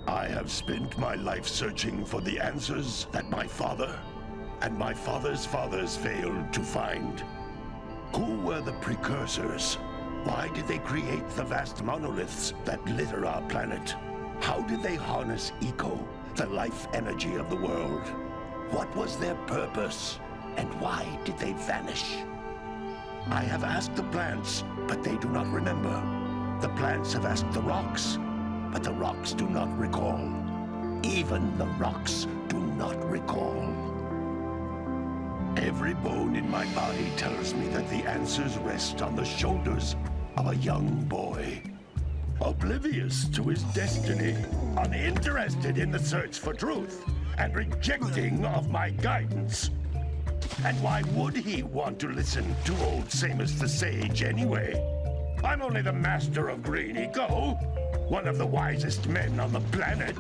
I have spent my life searching for the answers that my father and my father's fathers failed to find. Who were the precursors? Why did they create the vast monoliths that litter our planet? How did they harness eco, the life energy of the world? What was their purpose? And why did they vanish? I have asked the plants, but they do not remember. The plants have asked the rocks, but the rocks do not recall. Even the rocks do not recall. Every bone in my body tells me that the answers rest on the shoulders of a young boy. Oblivious to his destiny, uninterested in the search for truth, and rejecting of my guidance. And why would he want to listen to old Samus the Sage anyway? I'm only the master of green eco, one of the wisest men on the planet.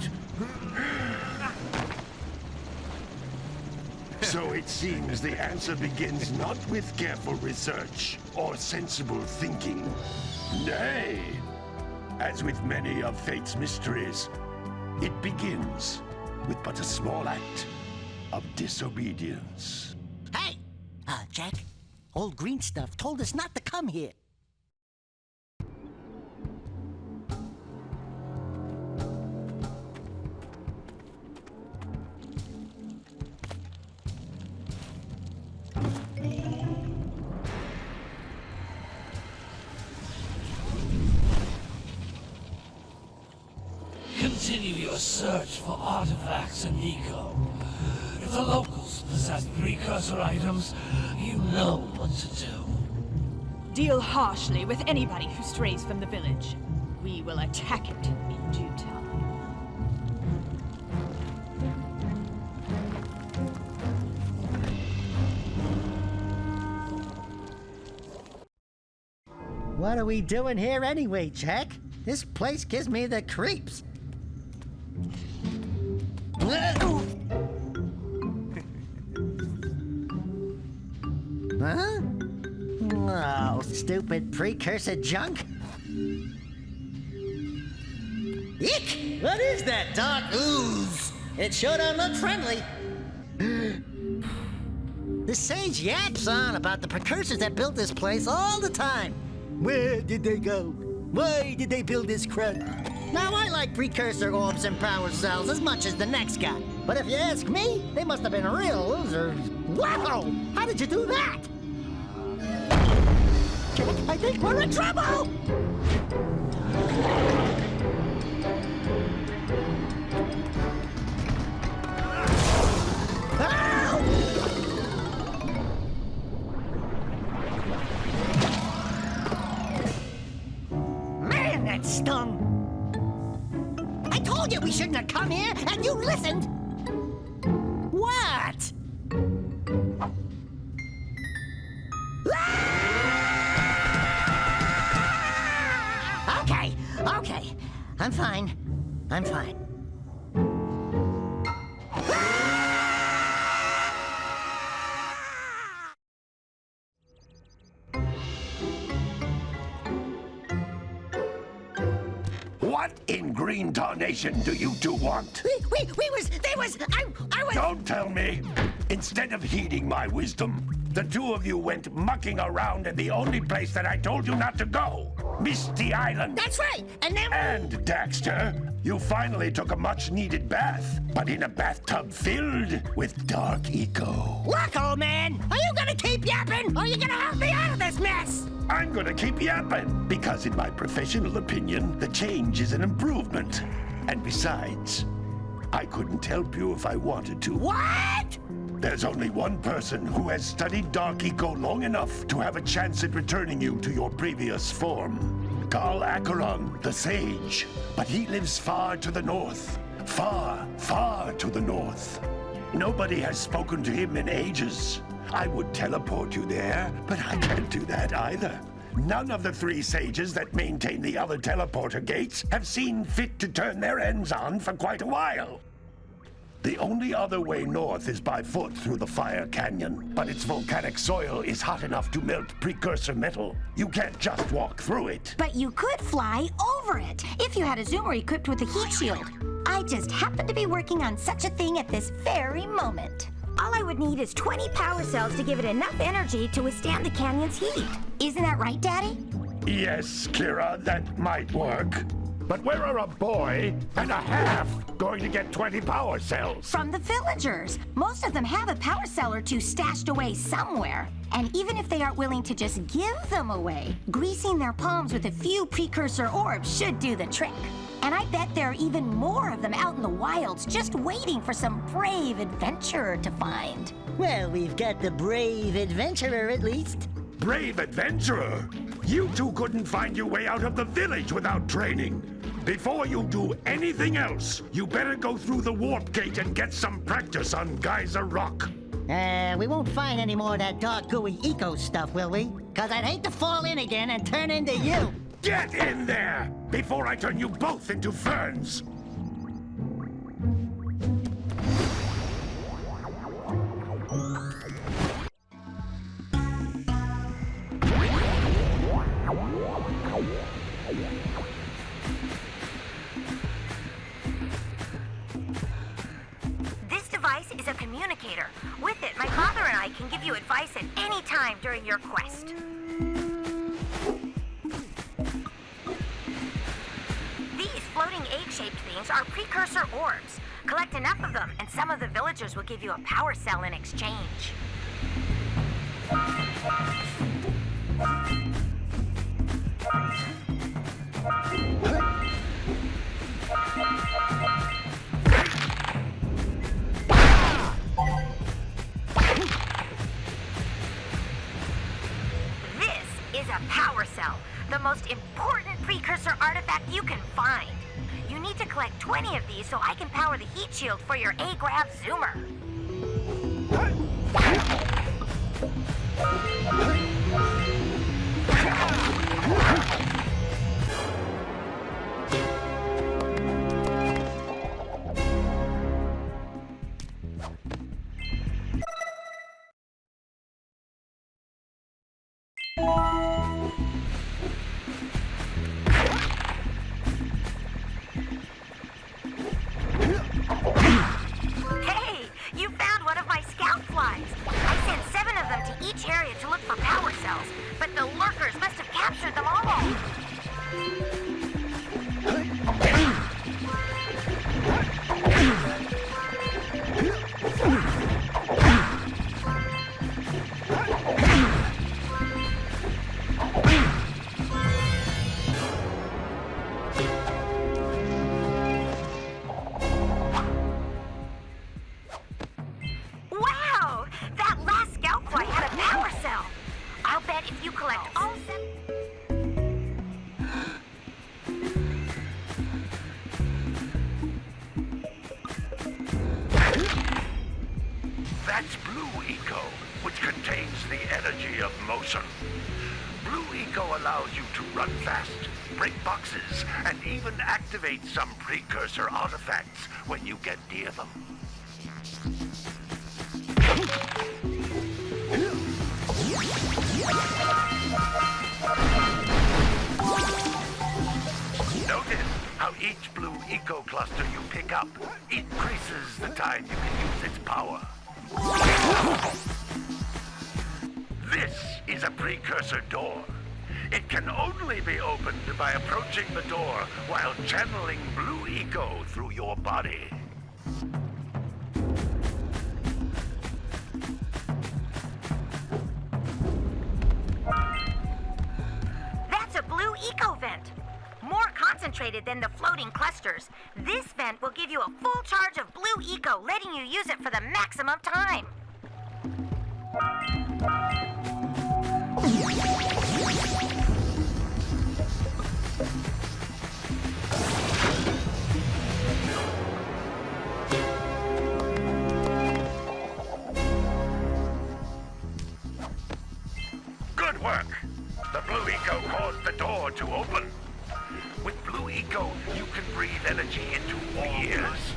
So it seems the answer begins not with careful research or sensible thinking. Nay, as with many of fate's mysteries, it begins with but a small act of disobedience. Hey! Jack, old green stuff told us not to come here. Continue your search for artifacts and eco. If the locals possess precursor items, you know what to do. Deal harshly with anybody who strays from the village. We will attack it in due time. What are we doing here anyway, Jack? This place gives me the creeps. Huh? Oh, stupid precursor junk. Eek! What is that dark ooze? It sure don't look friendly. The sage yaps on about the precursors that built this place all the time. Where did they go? Why did they build this crud? Now, I like precursor orbs and power cells as much as the next guy. But if you ask me, they must have been real losers. Wow! How did you do that? I think we're in trouble! Man, that stung! I told you we shouldn't have come here, and you listened! What? Okay, I'm fine. I'm fine. What in green tarnation do you two want? I was... Don't tell me! Instead of heeding my wisdom, the two of you went mucking around in the only place that I told you not to go, Misty Island. That's right, and then... And, Daxter, you finally took a much-needed bath, but in a bathtub filled with dark eco. Look, old man, are you gonna keep yapping, or are you gonna help me out of this mess? I'm gonna keep yapping, because in my professional opinion, the change is an improvement. And besides, I couldn't help you if I wanted to. What? There's only one person who has studied Dark Eco long enough to have a chance at returning you to your previous form. Carl Acheron, the Sage. But he lives far to the north. Far, far to the north. Nobody has spoken to him in ages. I would teleport you there, but I can't do that either. None of the three sages that maintain the other teleporter gates have seen fit to turn their ends on for quite a while. The only other way north is by foot through the Fire Canyon, but its volcanic soil is hot enough to melt precursor metal. You can't just walk through it. But you could fly over it if you had a zoomer equipped with a heat shield. I just happen to be working on such a thing at this very moment. All I would need is 20 power cells to give it enough energy to withstand the canyon's heat. Isn't that right, Daddy? Yes, Kira, that might work. But where are a boy and a half going to get 20 power cells? From the villagers. Most of them have a power cell or two stashed away somewhere. And even if they aren't willing to just give them away, greasing their palms with a few precursor orbs should do the trick. And I bet there are even more of them out in the wilds just waiting for some brave adventurer to find. Well, we've got the brave adventurer at least. Brave adventurer? You two couldn't find your way out of the village without training. Before you do anything else, you better go through the warp gate and get some practice on Geyser Rock. We won't find any more of that dark gooey eco stuff, will we? Cause I'd hate to fall in again and turn into you. Get in there before I turn you both into ferns. This device is a communicator. With it, my father and I can give you advice at any time during your quest. These floating egg-shaped things are precursor orbs. Collect enough of them, and some of the villagers will give you a power cell in exchange. This is a power cell, the most important precursor artifact you can find. You need to collect 20 of these so I can power the heat shield for your A-Grav zoomer. Hey, you found one of my scout flies. I sent 7 of them to each area to look for power cells, but the lurkers must have captured them all. Wow! That last scout fly had a power cell. I'll bet if you collect all 7... That's Blue Eco, which contains the energy of motion. Blue Eco allows you to run fast, break boxes, and even activate some precursor artifacts when you get near them. Notice how each blue eco cluster you pick up increases the time you can use its power. This is a precursor door. It can only be opened by approaching the door while channeling blue eco through your body. That's a blue eco vent. More concentrated than the floating clusters. This vent will give you a full charge of blue eco, letting you use it for the maximum time. Good work. The blue eco caused the door to open. With blue eco, you can breathe energy into all ears.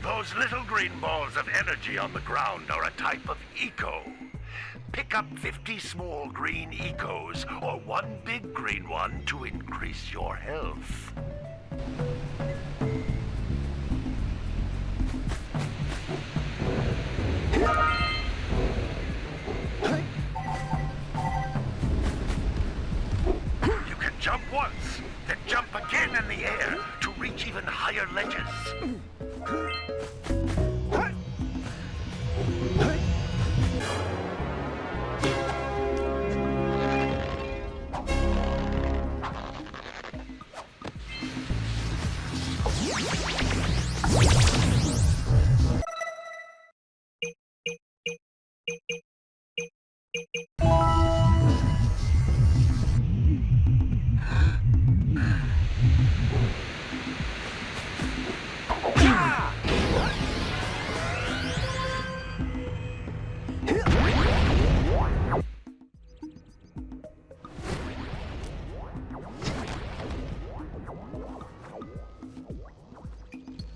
Those little green balls of energy on the ground are a type of eco. Pick up 50 small green ecos or one big green one to increase your health. You can jump once, then jump again in the air to reach even higher ledges.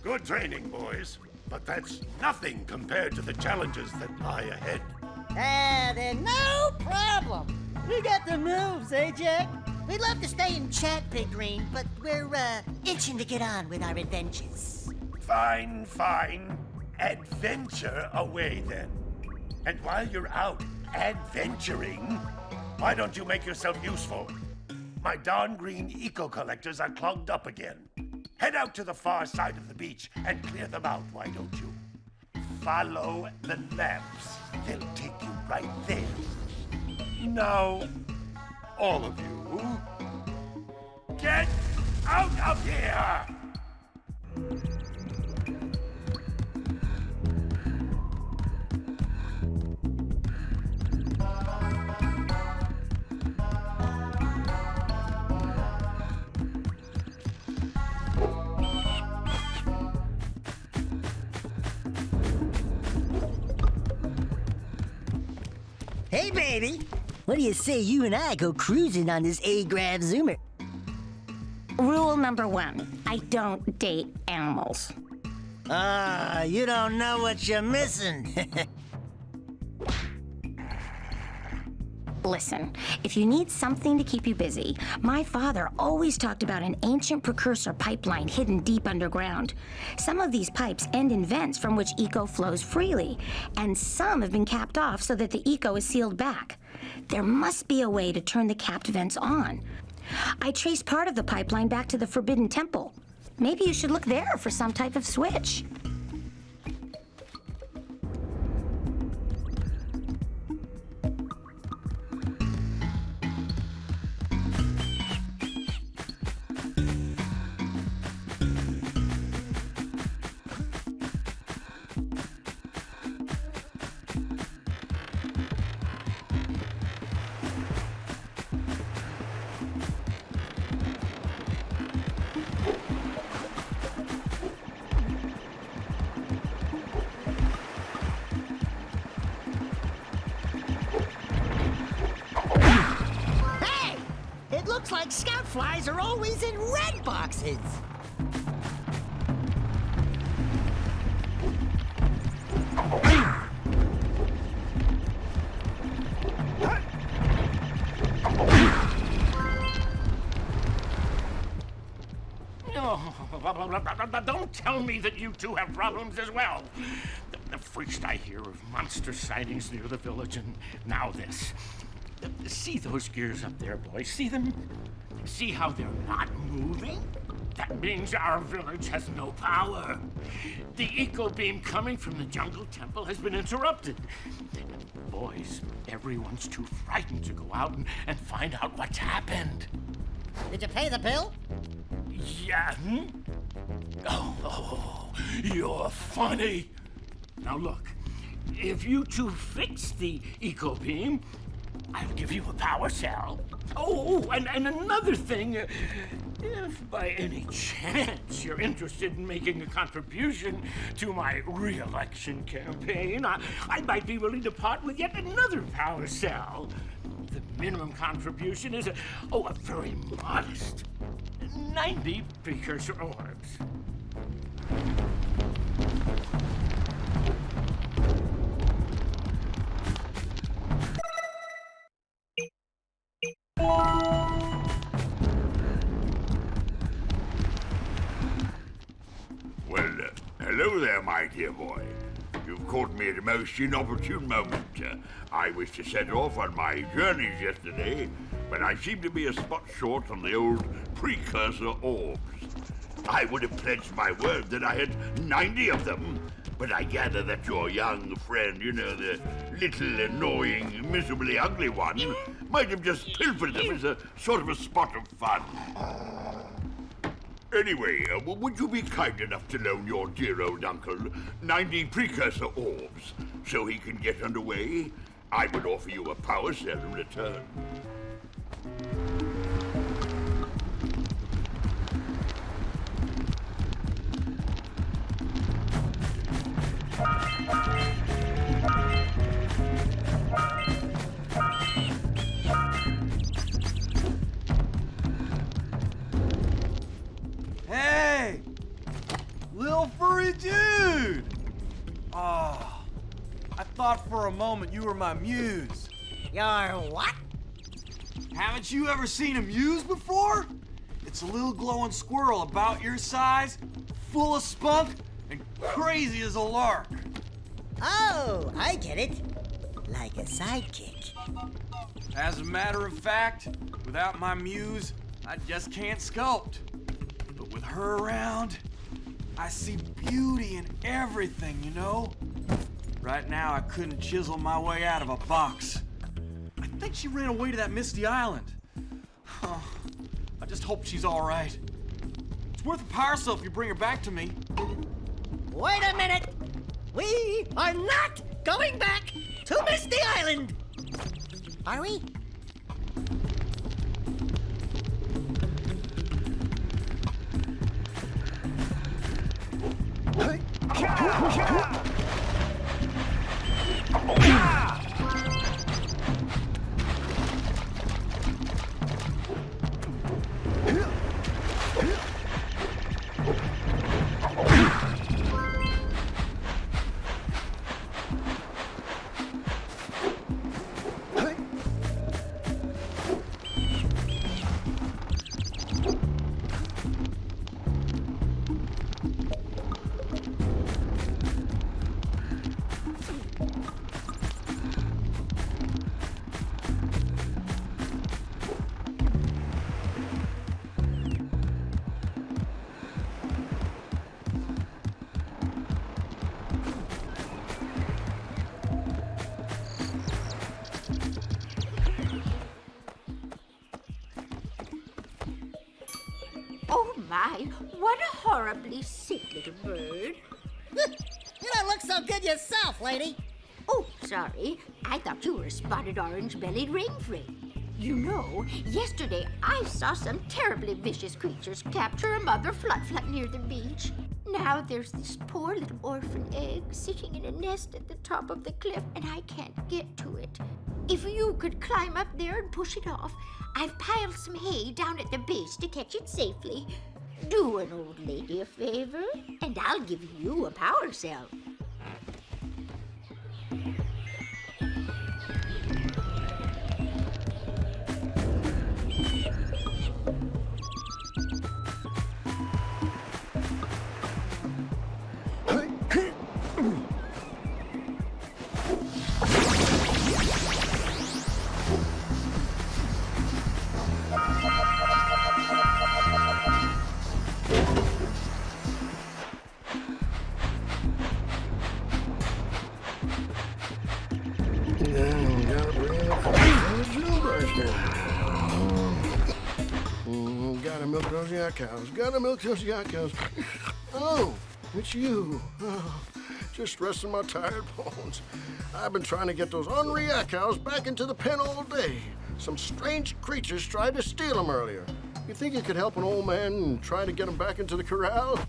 Good training, boys, but that's nothing compared to the challenges that lie ahead. Then no problem. We got the moves, eh, Jack? We'd love to stay and chat, Big Green, but we're, itching to get on with our adventures. Fine, fine. Adventure away, then. And while you're out adventuring, why don't you make yourself useful? My darn green eco-collectors are clogged up again. Head out to the far side of the beach and clear them out, why don't you? Follow the lamps. They'll take you right there. Now, all of you, get out of here! Hey, baby. What do you say you and I go cruising on this A-Grav Zoomer? Rule number 1, I don't date animals. You don't know what you're missing. Listen, if you need something to keep you busy, my father always talked about an ancient precursor pipeline hidden deep underground. Some of these pipes end in vents from which eco flows freely, and some have been capped off so that the eco is sealed back. There must be a way to turn the capped vents on. I traced part of the pipeline back to the Forbidden Temple. Maybe you should look there for some type of switch. looks like scout flies are always in red boxes. Don't tell me that you two have problems as well. First I hear of monster sightings near the village, and now this. See those gears up there, boys? See them? See how they're not moving? That means our village has no power. The eco beam coming from the jungle temple has been interrupted. Boys, everyone's too frightened to go out and find out what's happened. Did you pay the bill? Yeah. Oh, you're funny. Now look, if you two fix the eco beam, I'll give you a power cell. Oh, and another thing, if by any chance you're interested in making a contribution to my re-election campaign, I might be willing to part with yet another power cell. The minimum contribution is a very modest 90 precursor orbs. Well, hello there, my dear boy. You've caught me at a most inopportune moment. I was to set off on my journeys yesterday, but I seem to be a spot short on the old precursor orbs. I would have pledged my word that I had 90 of them, but I gather that your young friend, you know, the little annoying, miserably ugly one, might have just pilfered them as a sort of a spot of fun. Anyway, would you be kind enough to loan your dear old uncle 90 precursor orbs so he can get underway? I would offer you a power cell in return. Hey! Little furry dude! Oh, I thought for a moment you were my muse. Your what? Haven't you ever seen a muse before? It's a little glowing squirrel about your size, full of spunk, and crazy as a lark. Oh, I get it. Like a sidekick. As a matter of fact, without my muse, I just can't sculpt. But with her around, I see beauty in everything, you know? Right now, I couldn't chisel my way out of a box. I think she ran away to that Misty Island. Huh. I just hope she's all right. It's worth a power cell if you bring her back to me. Wait a minute! We are not going back to Misty Island! Are we? Oh my, what a horribly sick little bird. You don't look so good yourself, lady. Oh, sorry. I thought you were a spotted orange-bellied rainframe. You know, yesterday I saw some terribly vicious creatures capture a mother flut-flut near the beach. Now there's this poor little orphan egg sitting in a nest at the top of the cliff, and I can't get to it. If you could climb up there and push it off, I've piled some hay down at the base to catch it safely. Do an old lady a favor, and I'll give you a power cell. Gotta milk those yak cows. Gotta milk those yak cows. Oh, it's you. Oh, just resting my tired bones. I've been trying to get those ornery yak cows back into the pen all day. Some strange creatures tried to steal them earlier. You think you could help an old man and try to get them back into the corral?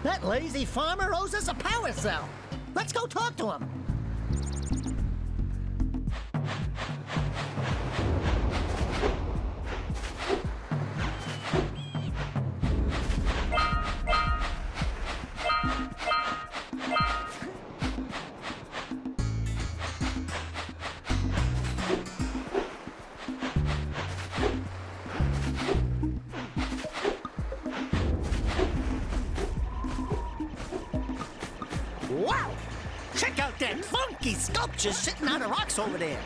That lazy farmer owes us a power cell. Let's go talk to him. Wow! Check out that funky sculpture sitting on the rocks over there.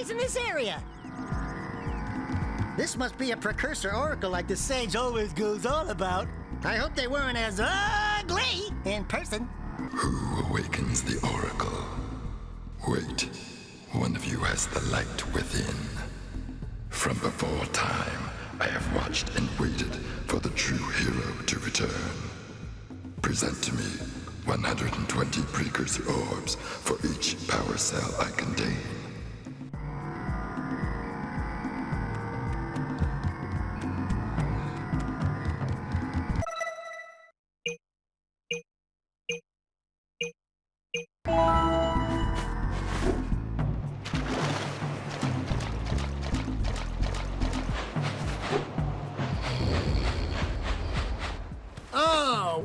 In this area. This must be a Precursor Oracle like the sage always goes on about. I hope they weren't as ugly in person. Who awakens the Oracle? Wait, one of you has the light within. From before time, I have watched and waited for the true hero to return. Present to me 120 Precursor orbs for each power cell I contain.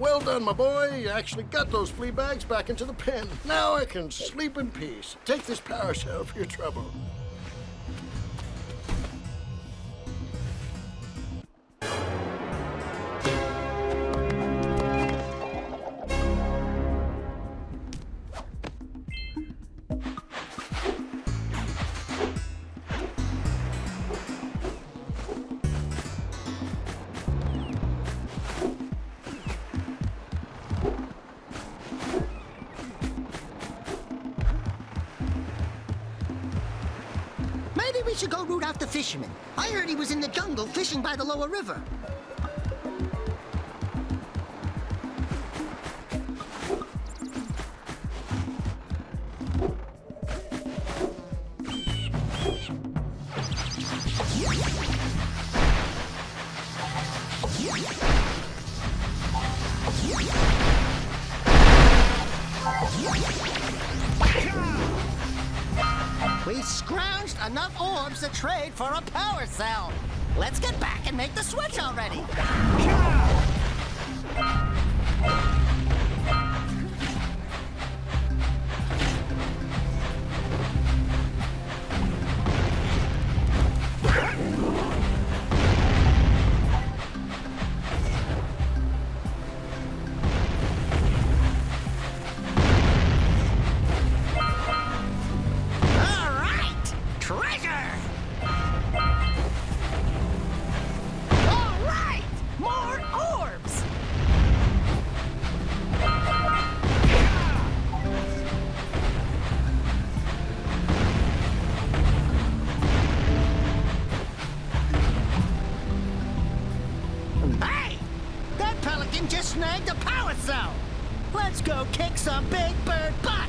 well done, my boy. You actually got those flea bags back into the pen. Now I can sleep in peace. Take this power cell for your trouble. Maybe we should go root out the fisherman. I heard he was in the jungle fishing by the lower river. We've scrounged enough orbs to trade for a power cell. Let's get back and make the switch already. Just snagged a power cell! Let's go kick some big bird butt!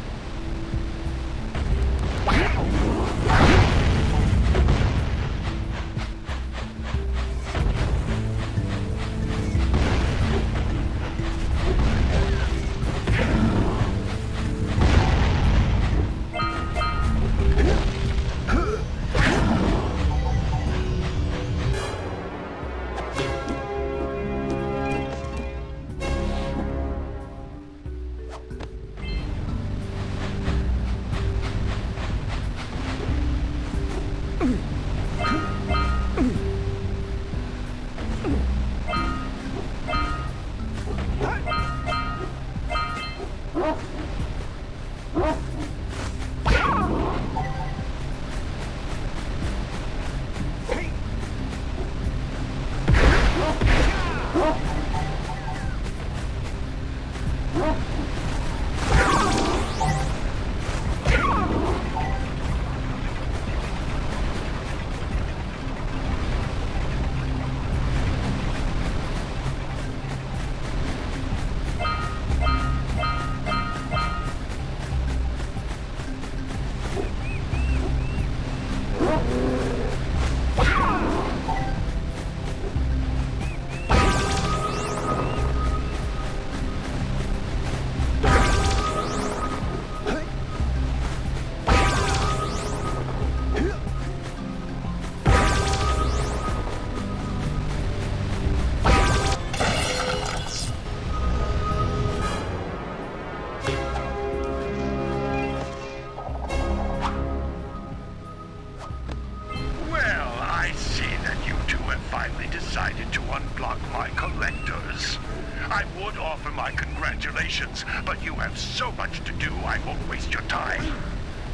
But you have so much to do, I won't waste your time.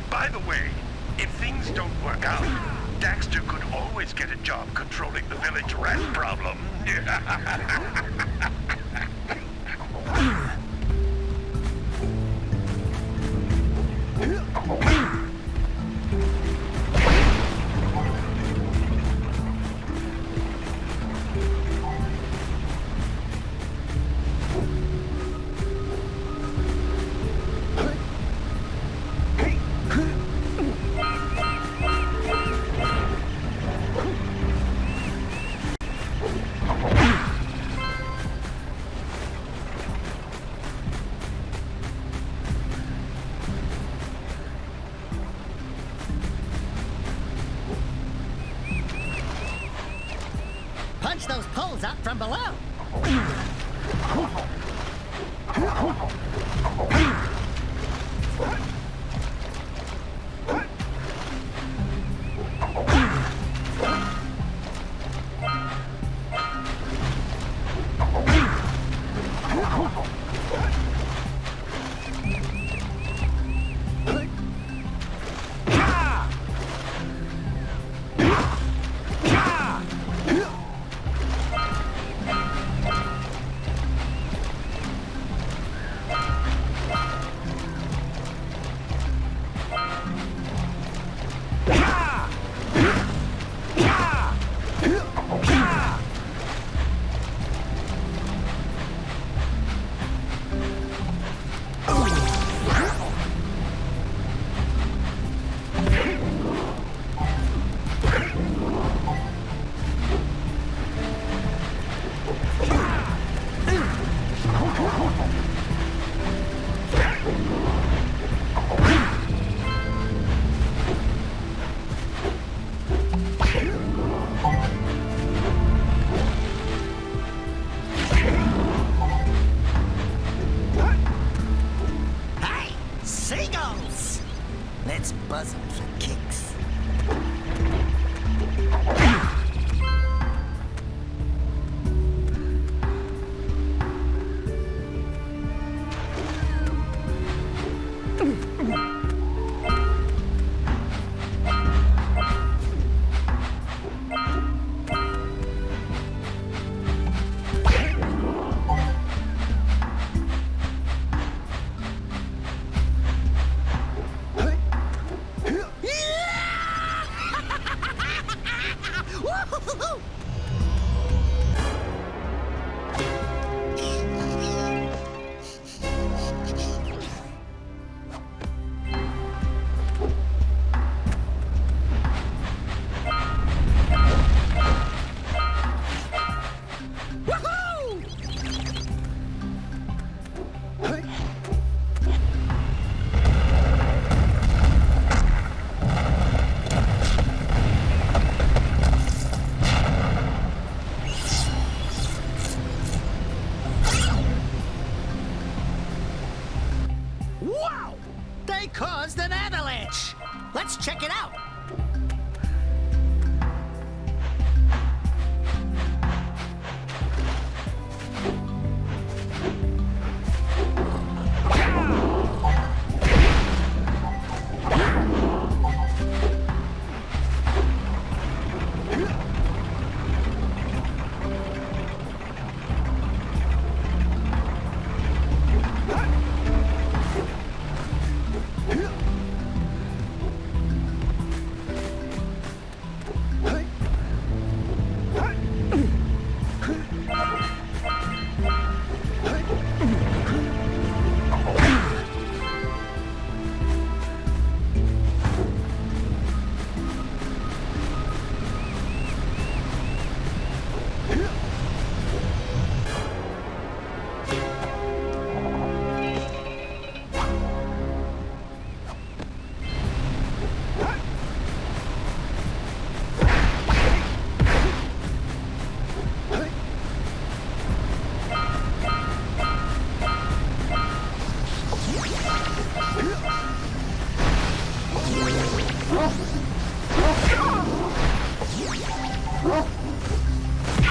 By the way, if things don't work out, Daxter could always get a job controlling the village rat problem. Punch those poles out from below. Let's buzz him for kicks. Wow! They caused an avalanche! Let's check it out!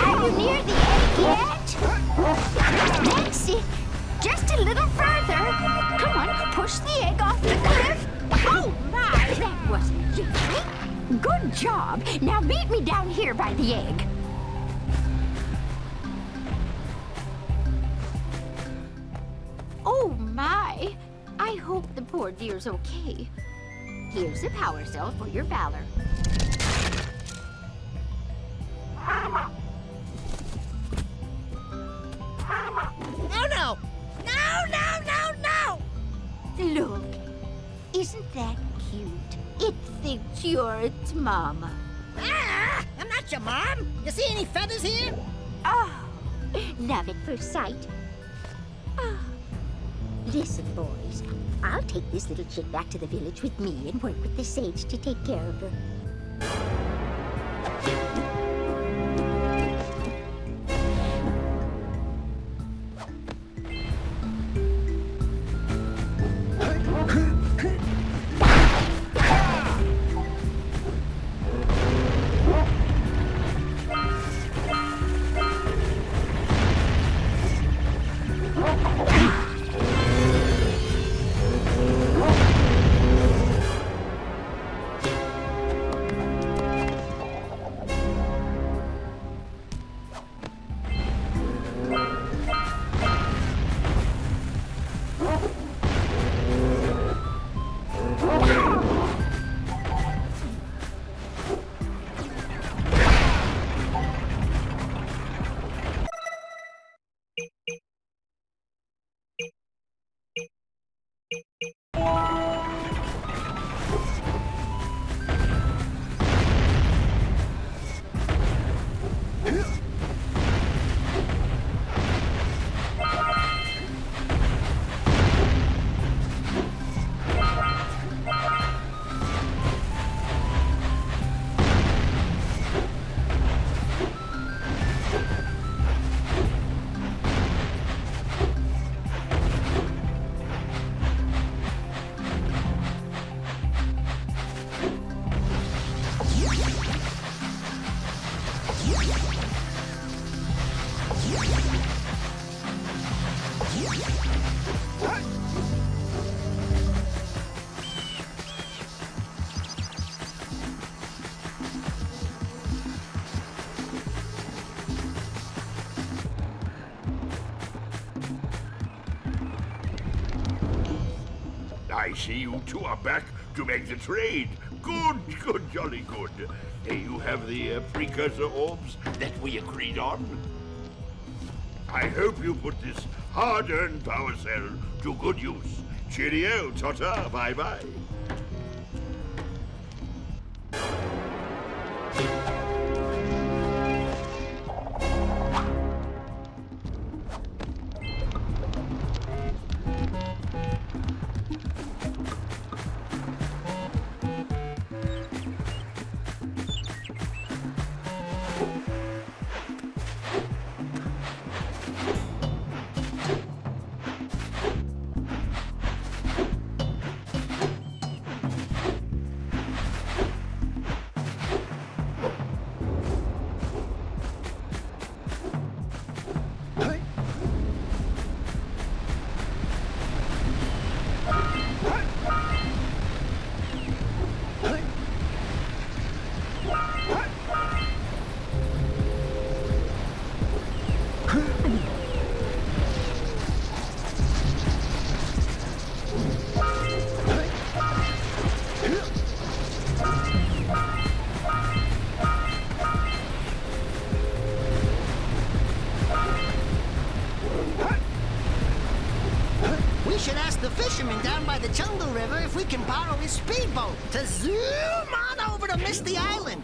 Are you near the egg yet? That's it. Just a little further. Come on, push the egg off the cliff. Oh my, that wasn't easy. Good job. Now meet me down here by the egg. Oh my. I hope the poor dear's okay. Here's a power cell for your valor. Oh no! No, no, no, no! Look, isn't that cute? It thinks you're its mama. Ah! I'm not your mom! You see any feathers here? Oh, love at first sight. Oh. Listen, boys, I'll take this little chick back to the village with me and work with the sage to take care of her. I see you two are back to make the trade. Good, jolly good. You have the precursor orbs that we agreed on. I hope you put this hard-earned power cell to good use. Cheerio, ta-ta, bye-bye. We should ask the fisherman down by the Jungle River if we can borrow his speedboat to zoom on over to Misty Island.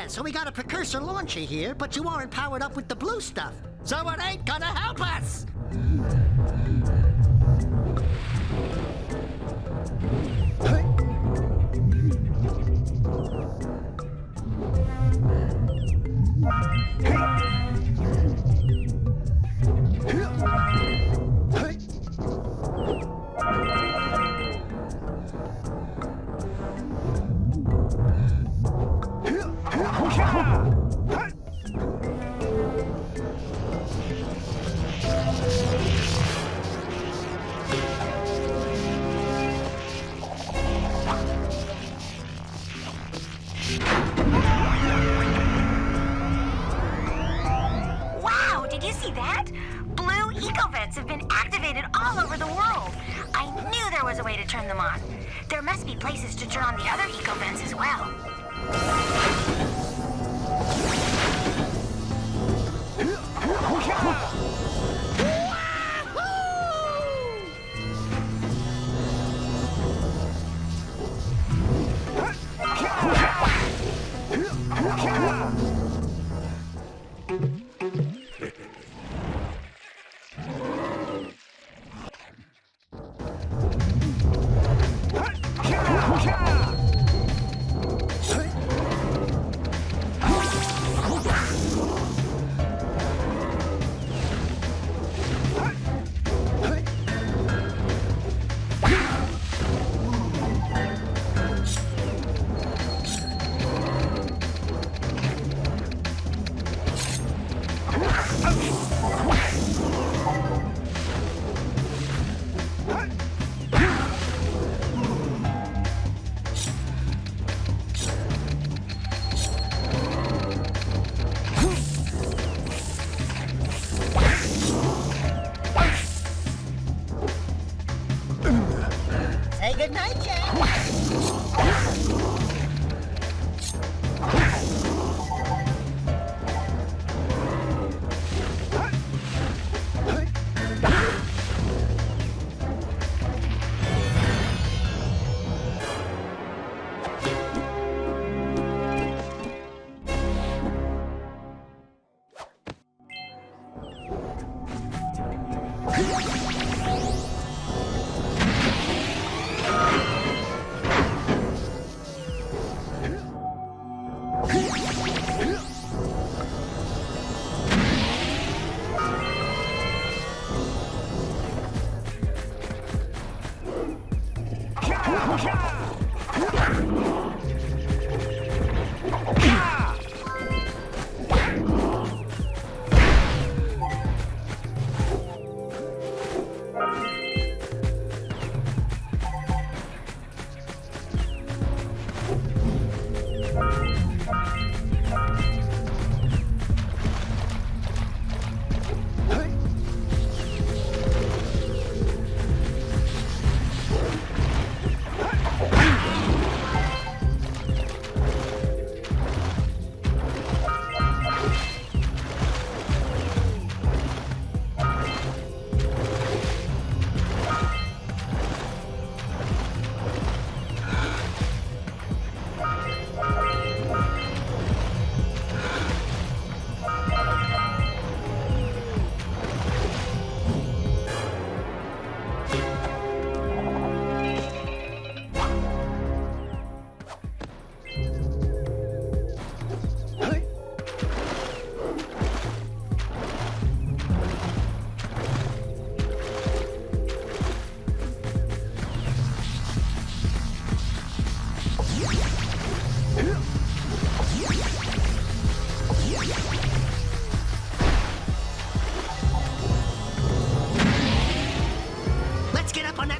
So we got a Precursor launcher here, but you aren't powered up with the blue stuff. So it ain't gonna help us! all over the world. I knew there was a way to turn them on. There must be places to turn on the other eco vents as well. Say goodnight, Jack.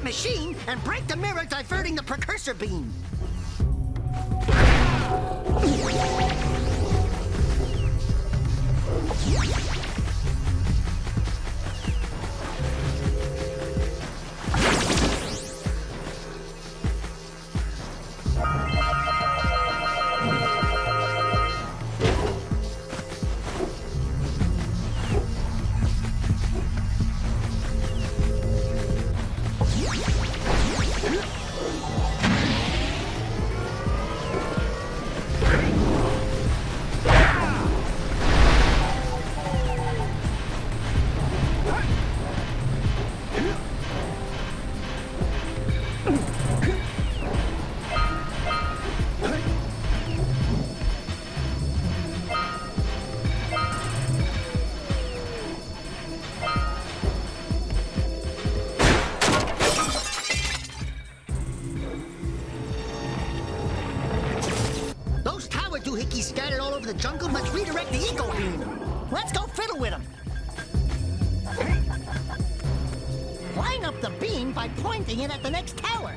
Machine and break the mirror diverting the Precursor beam. Doohickeys scattered all over the jungle must redirect the eco beam. Let's go fiddle with them. Line up the beam by pointing it at the next tower.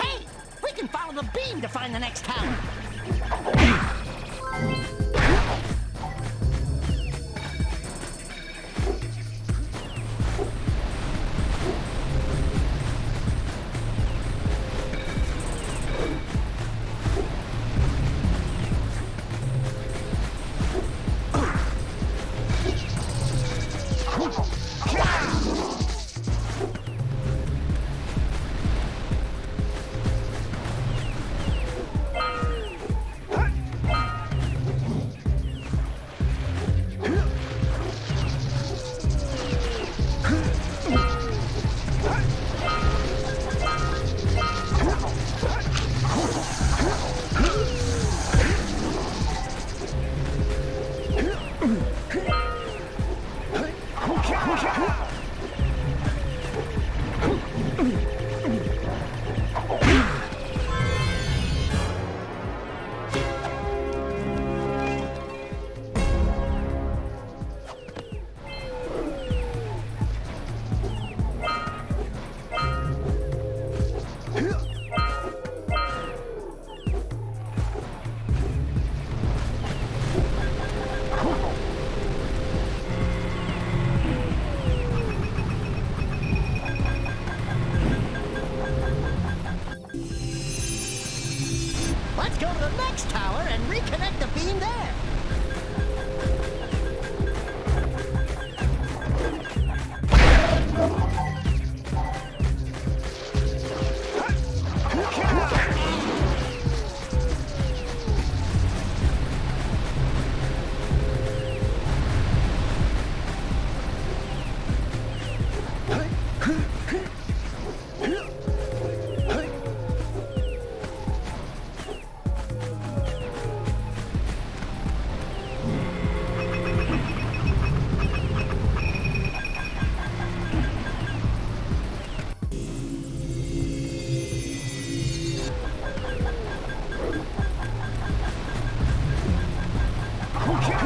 Hey, we can follow the beam to find the next tower.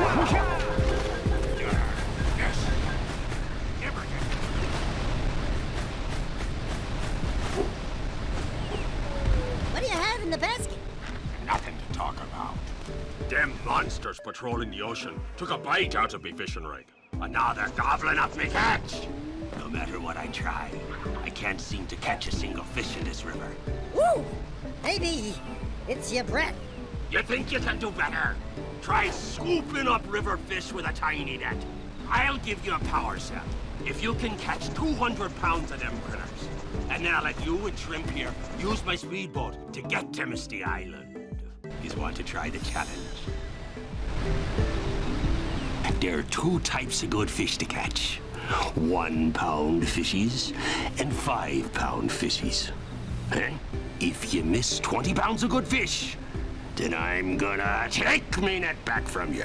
What do you have in the basket? Nothing to talk about. Them monsters patrolling the ocean took a bite out of me fishing rig. And now they're gobbling up me catch. No matter what I try, I can't seem to catch a single fish in this river. Woo! Maybe it's your breath. You think you can do better? Try scooping up river fish with a tiny net. I'll give you a power cell if you can catch 200 pounds of them critters. And then I'll let you and Shrimp here use my speedboat to get to Misty Island. You want to try the challenge? There are two types of good fish to catch. 1 pound fishies and 5 pound fishies. Eh? If you miss 20 pounds of good fish, then I'm gonna take me net back from you.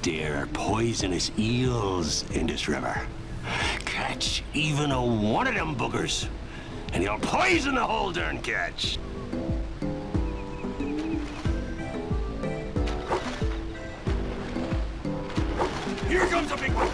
There are poisonous eels in this river. Catch even a one of them boogers, and you'll poison the whole darn catch. Here comes a big one.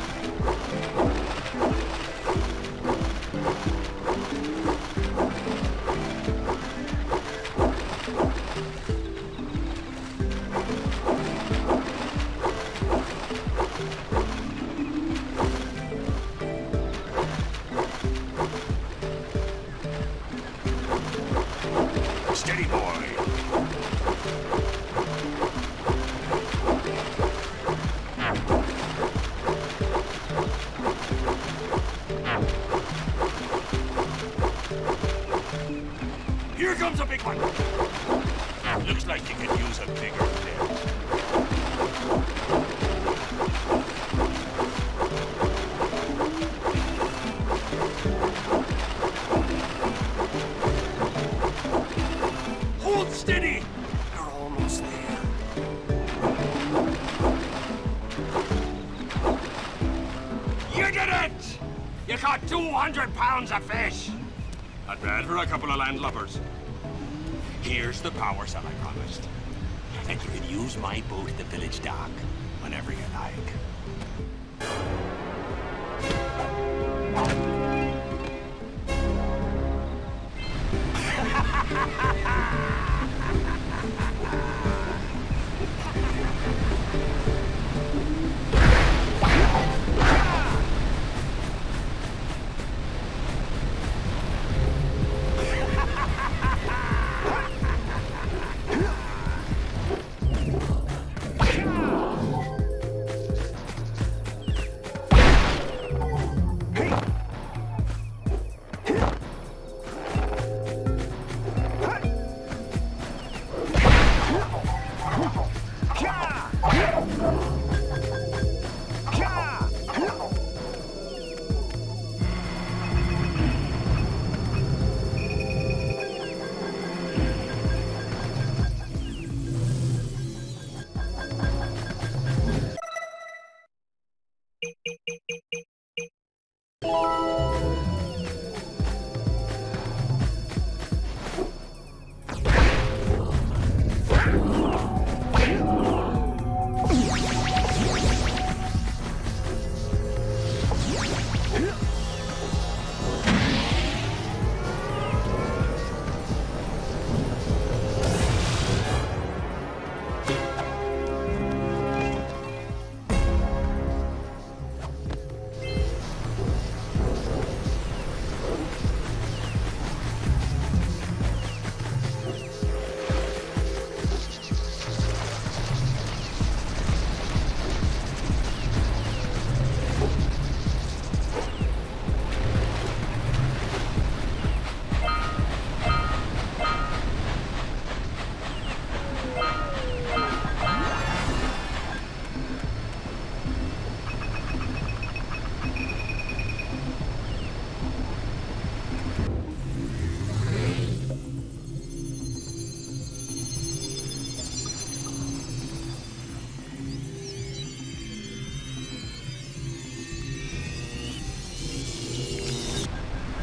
Steady, boy. Here comes a big one. Looks like you could use a bigger net. Hold steady. You're almost there. You did it! You caught 200 pounds of fish. Not bad for a couple of landlubbers. Here's the power cell I promised. And you can use my boat at the village dock whenever you like.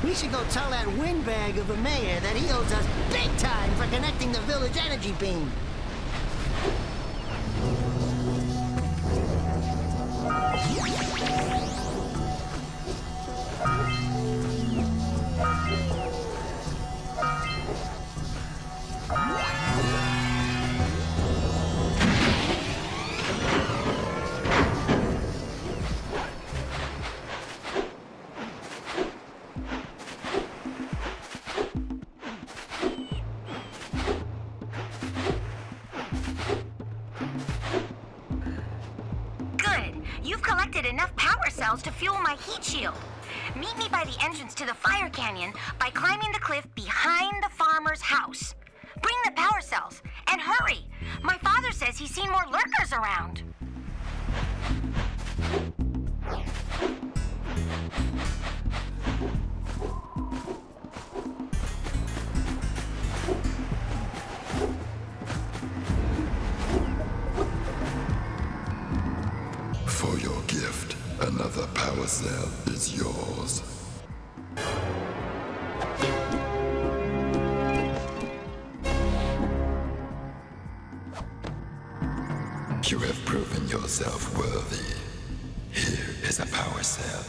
We should go tell that windbag of a mayor that he owes us big time for connecting the village energy beam. You've collected enough power cells to fuel my heat shield. Meet me by the entrance to the fire canyon by climbing the cliff behind the farmer's house. Bring the power cells, and hurry! My father says he's seen more lurkers around. For your gift, another power cell is yours. You have proven yourself worthy. Here is a power cell.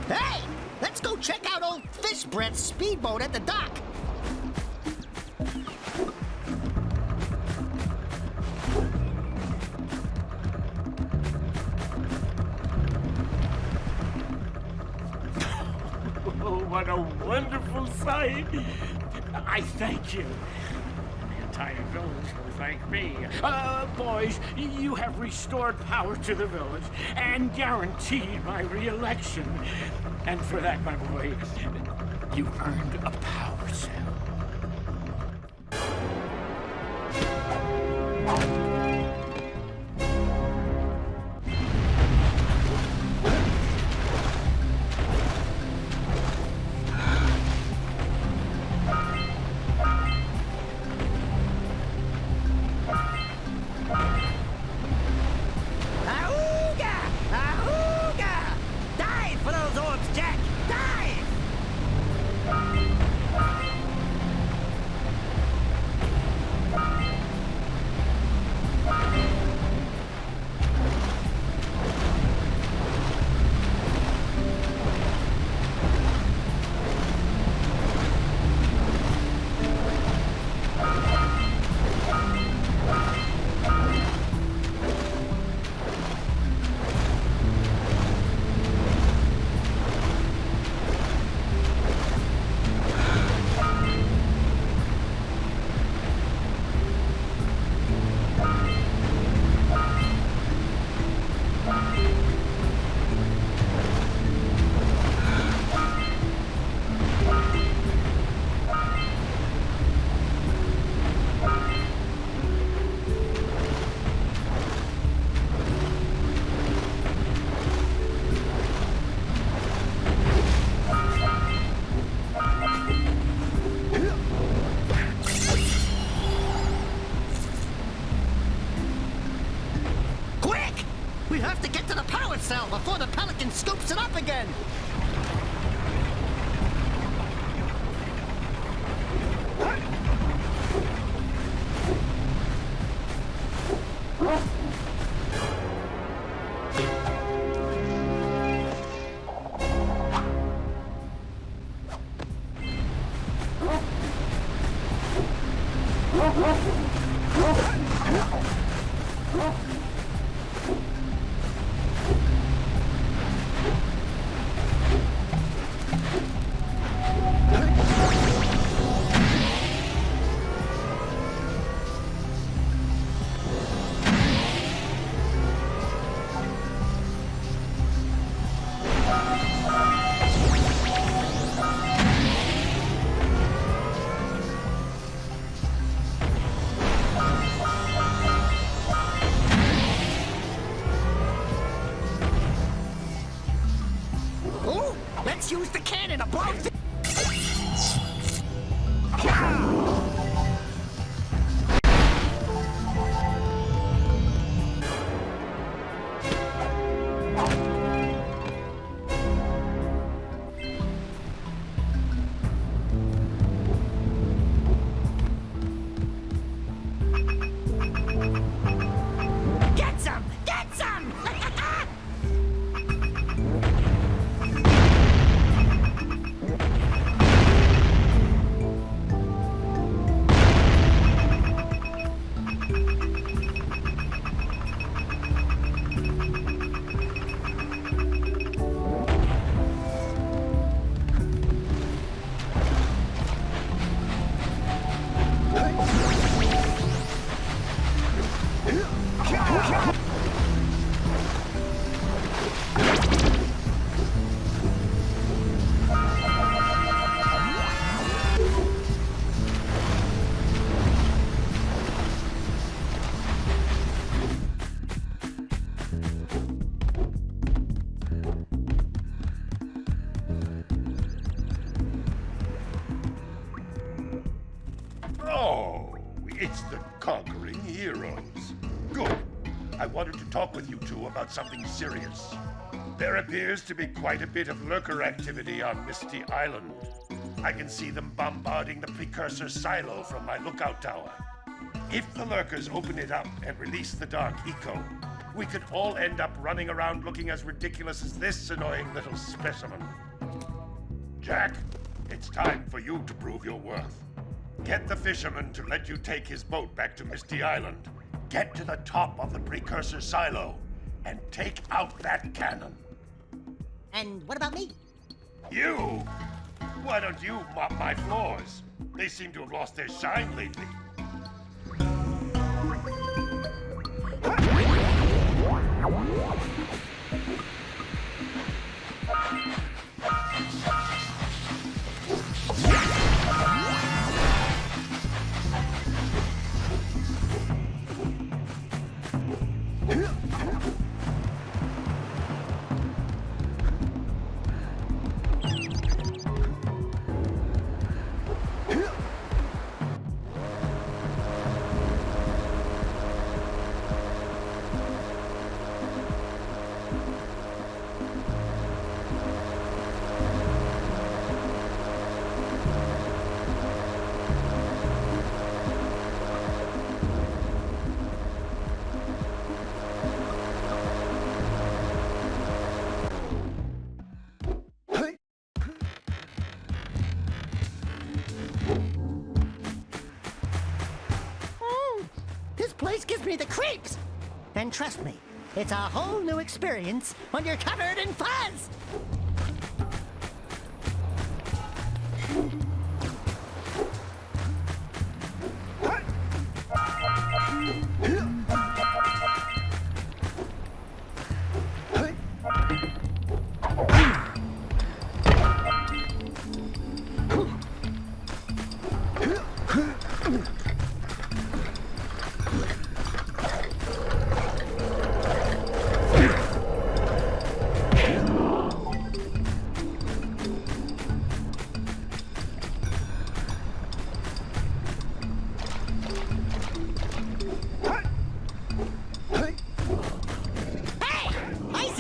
Hey! Let's go check out old Fish Brett's speedboat at the dock. Oh, what a wonderful sight! I thank you. The entire village will thank me. Boys, you have restored power to the village and guaranteed my re-election. And for that, my boy, you earned a power cell. Ahooga! Ahooga! Dive for those orbs, Jack! Dive! Quick! We have to get to the power cell before the Pelican scoops it up again! Oh, it's the conquering heroes. Good. I wanted to talk with you two about something serious. There appears to be quite a bit of lurker activity on Misty Island. I can see them bombarding the Precursor silo from my lookout tower. If the lurkers open it up and release the dark eco, we could all end up running around looking as ridiculous as this annoying little specimen. Jak, it's time for you to prove your worth. Get the fisherman to let you take his boat back to Misty Island. Get to the top of the Precursor silo and take out that cannon. And what about me? You? Why don't you mop my floors? They seem to have lost their shine lately. This place gives me the creeps! Then trust me, it's a whole new experience when you're covered in fuzz!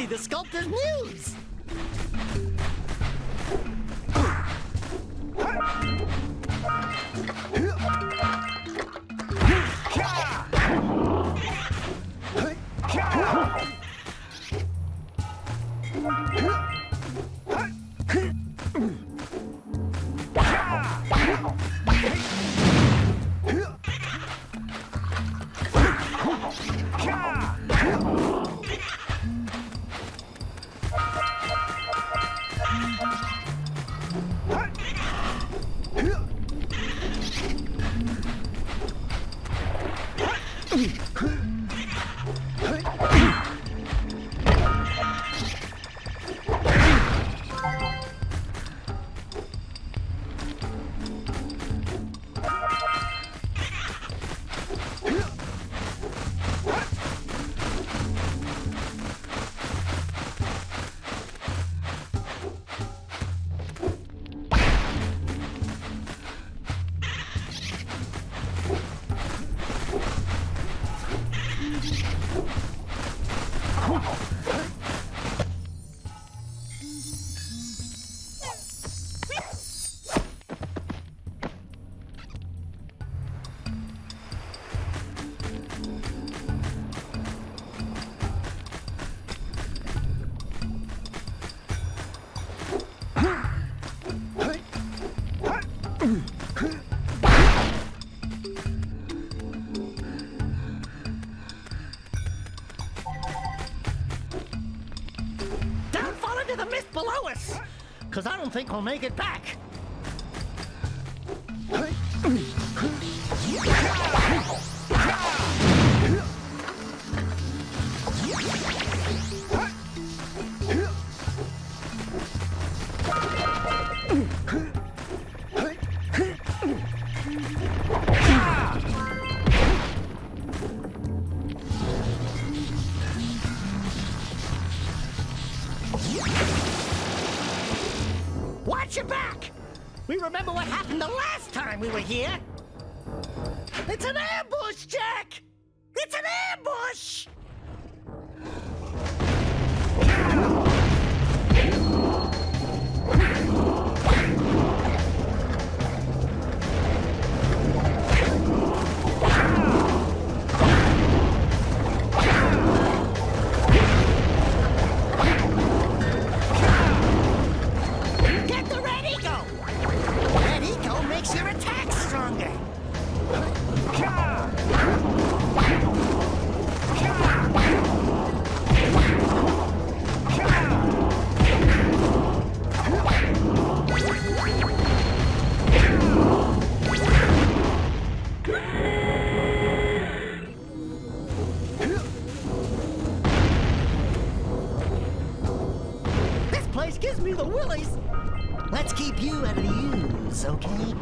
The sculptor's muse! Below us, because I don't think we'll make it back. Watch your back! We remember what happened the last time we were here. It's an ambush, Jack! It's an ambush! Get the red eco! Red eco makes your attack stronger. This place gives me the willies. Let's keep you out of the ooze, okay?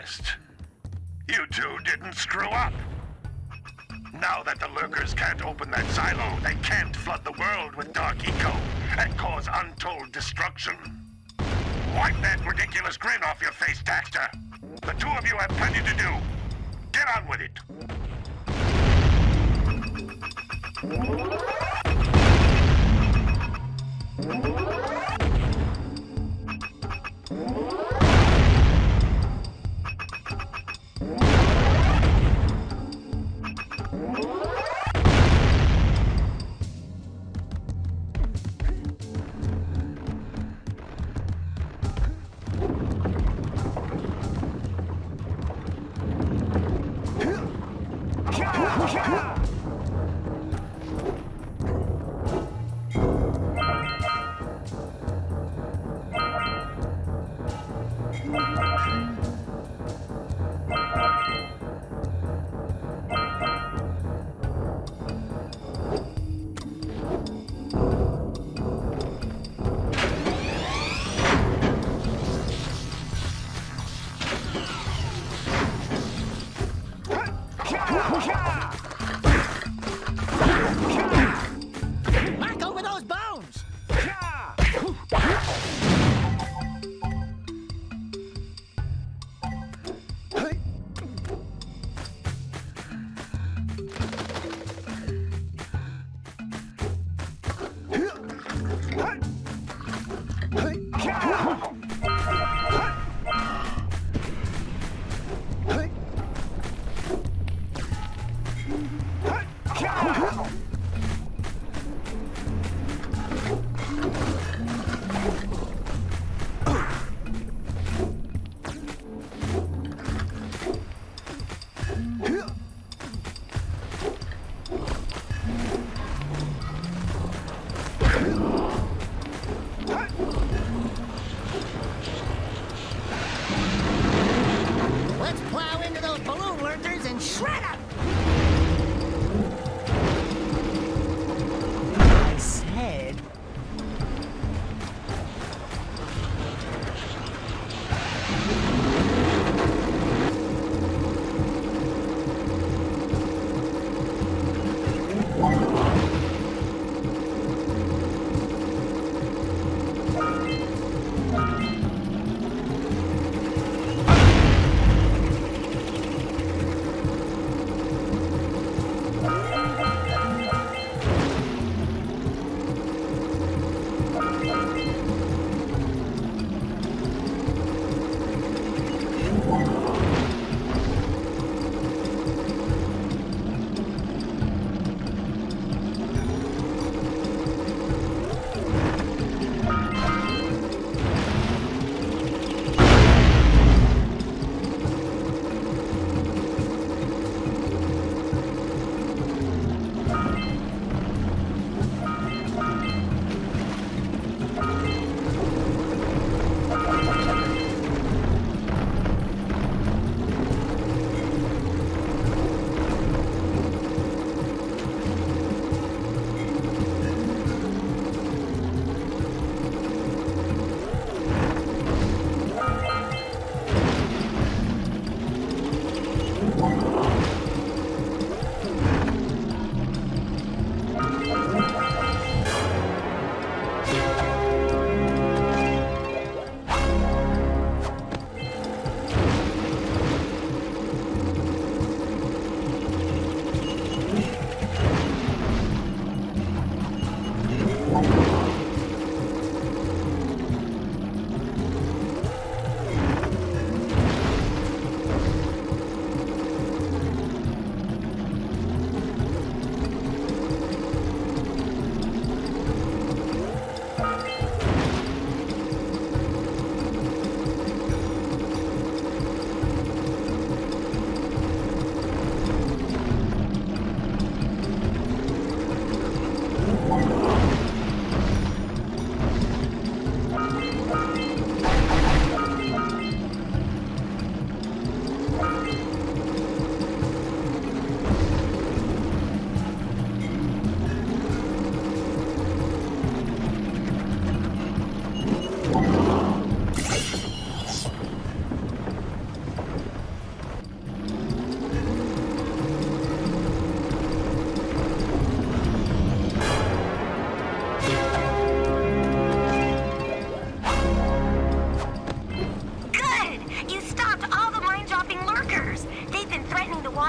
honest. You two didn't screw up. Now that the lurkers can't open that silo, they can't flood the world with dark eco and cause untold destruction. Wipe that ridiculous grin off your face, Daxter. The two of you have plenty to do. Get on with it. Mark over those bones!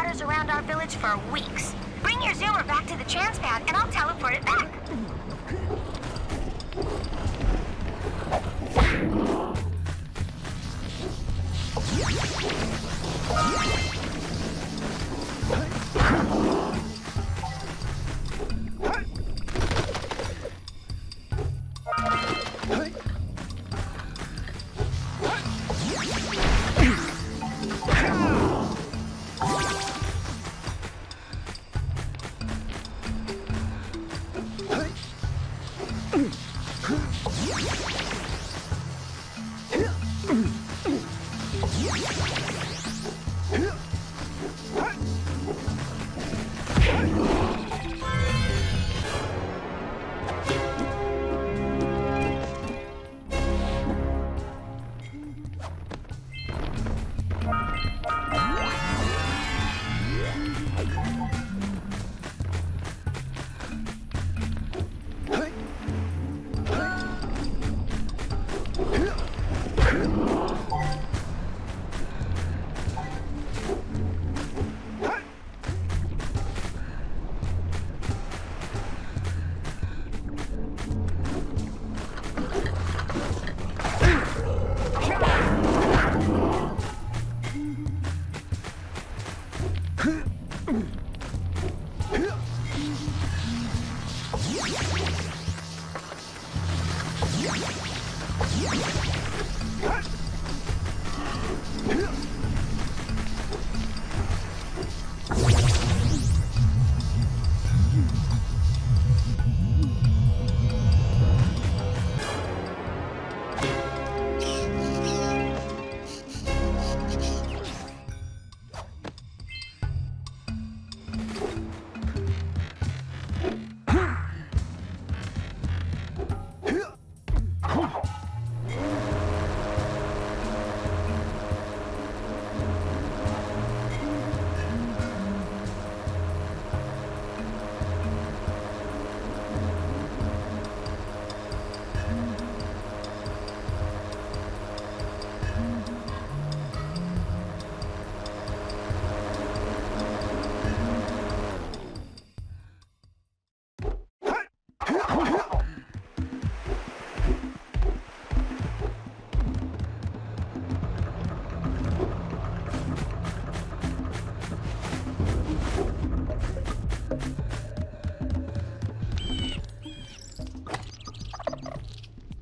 waters around our village for weeks. Bring your zoomer back to the transpad and I'll teleport it back.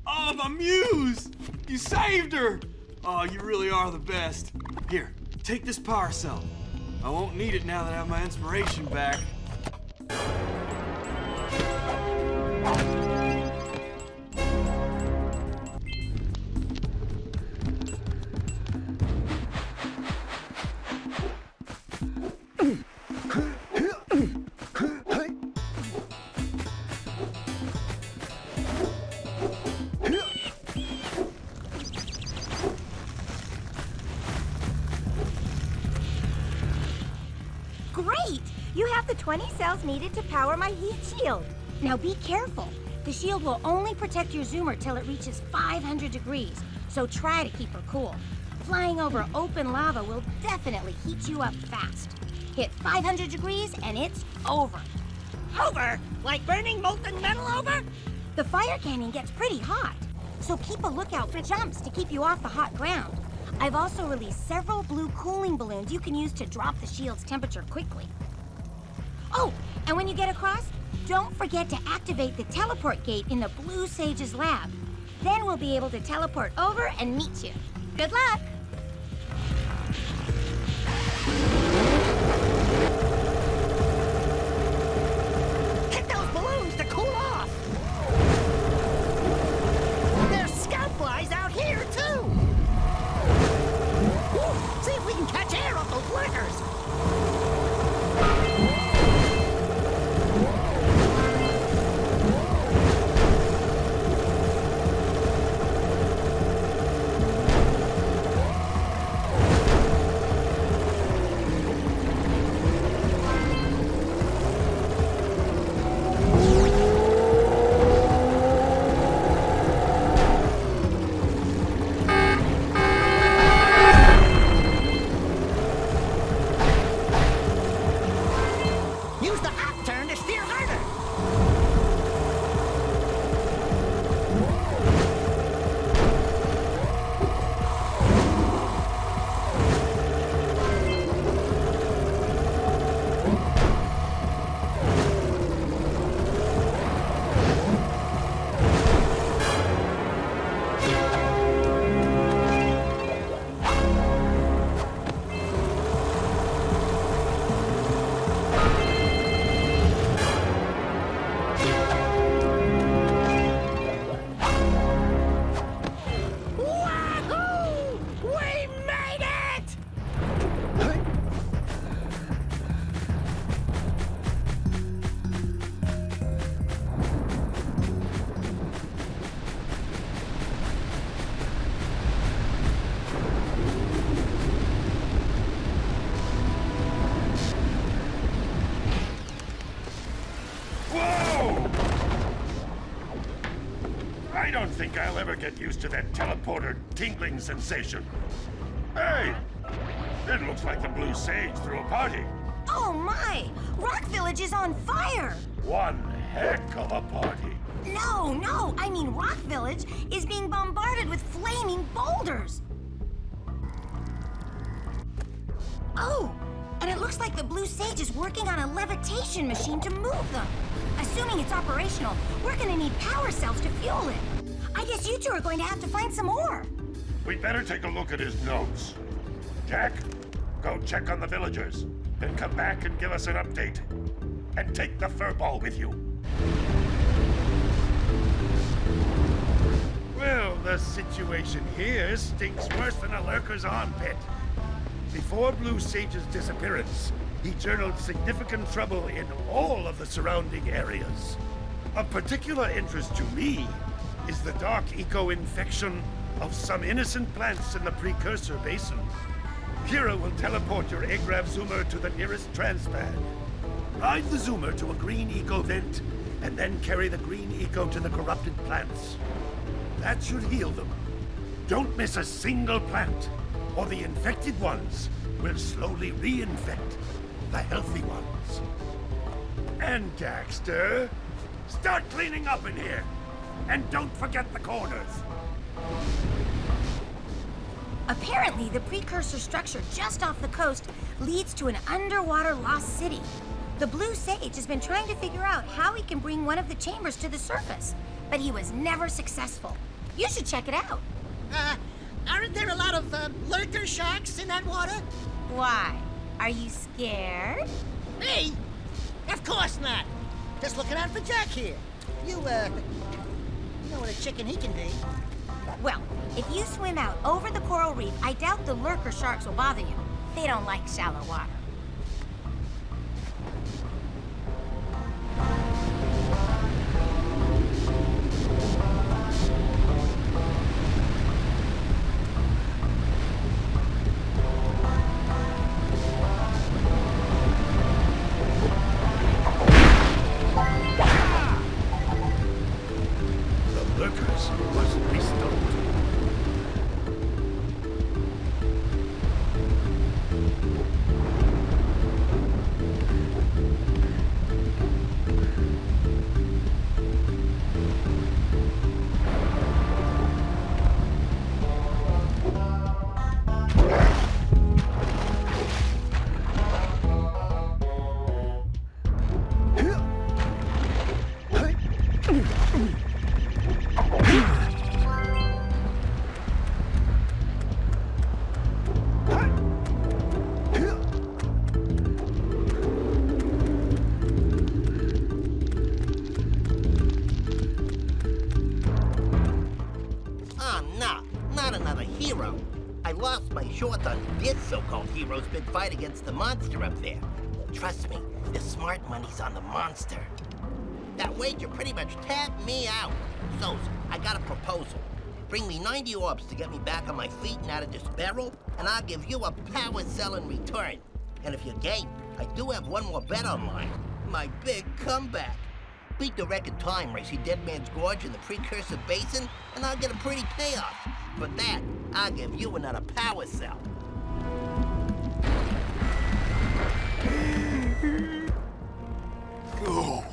Oh, my muse! You saved her! Oh, you really are the best. Here, take this power cell. I won't need it now that I have my inspiration back. Great! You have the 20 cells needed to power my heat shield. Now be careful. The shield will only protect your zoomer till it reaches 500 degrees, so try to keep her cool. Flying over open lava will definitely heat you up fast. Hit 500 degrees and it's over. Over? Like burning molten metal over? The fire canyon gets pretty hot, so keep a lookout for jumps to keep you off the hot ground. I've also released several blue cooling balloons you can use to drop the shield's temperature quickly. Oh, and when you get across, don't forget to activate the teleport gate in the Blue Sage's lab. Then we'll be able to teleport over and meet you. Good luck! Hit those balloons to cool off! There's scout flies out here, too! Woo! See if we can catch air off those lurkers! think I'll ever get used to that teleporter tingling sensation. Hey! It looks like the Blue Sage threw a party. Oh my! Rock Village is on fire! One heck of a party. No, I mean Rock Village is being bombarded with flaming boulders. Oh, and it looks like the Blue Sage is working on a levitation machine to move them. Assuming it's operational, we're gonna need power cells to fuel it. I guess you two are going to have to find some more. We'd better take a look at his notes. Jack, go check on the villagers. Then come back and give us an update. And take the furball with you. Well, the situation here stinks worse than a lurker's armpit. Before Blue Sage's disappearance, he journaled significant trouble in all of the surrounding areas. Of particular interest to me is the dark eco-infection of some innocent plants in the Precursor Basin. Kira will teleport your Agrav Zoomer to the nearest transpad. Ride the Zoomer to a green eco vent, and then carry the green eco to the corrupted plants. That should heal them. Don't miss a single plant, or the infected ones will slowly reinfect the healthy ones. And Daxter, start cleaning up in here, and don't forget the corners. Apparently, the precursor structure just off the coast leads to an underwater lost city. The Blue Sage has been trying to figure out how he can bring one of the chambers to the surface, but he was never successful. You should check it out. Aren't there a lot of lurker sharks in that water? Why? Are you scared? Me? Of course not. Just looking out for Jack here. You know what a chicken he can be. Well, if you swim out over the coral reef, I doubt the lurker sharks will bother you. They don't like shallow water. Hero's big fight against the monster up there. Trust me, the smart money's on the monster. That wager pretty much tapped me out. So, I got a proposal. Bring me 90 orbs to get me back on my feet and out of this barrel, and I'll give you a power cell in return. And if you're game, I do have one more bet on mine. My big comeback. Beat the record time race in Dead Man's Gorge in the Precursor Basin, and I'll get a pretty payoff. For that, I'll give you another power cell. Oh,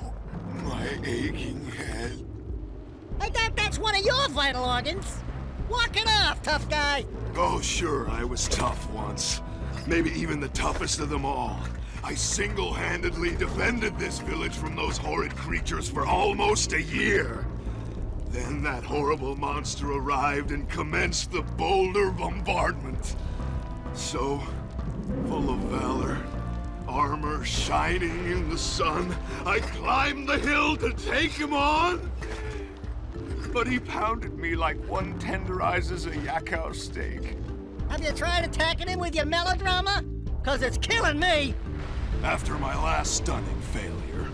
my aching head. I doubt that's one of your vital organs. Walk it off, tough guy. Oh, sure, I was tough once. Maybe even the toughest of them all. I single-handedly defended this village from those horrid creatures for almost a year. Then that horrible monster arrived and commenced the boulder bombardment. So, full of valor, armor shining in the sun, I climbed the hill to take him on. But he pounded me like one tenderizes a yakao steak. Have you tried attacking him with your melodrama? 'Cause it's killing me. After my last stunning failure,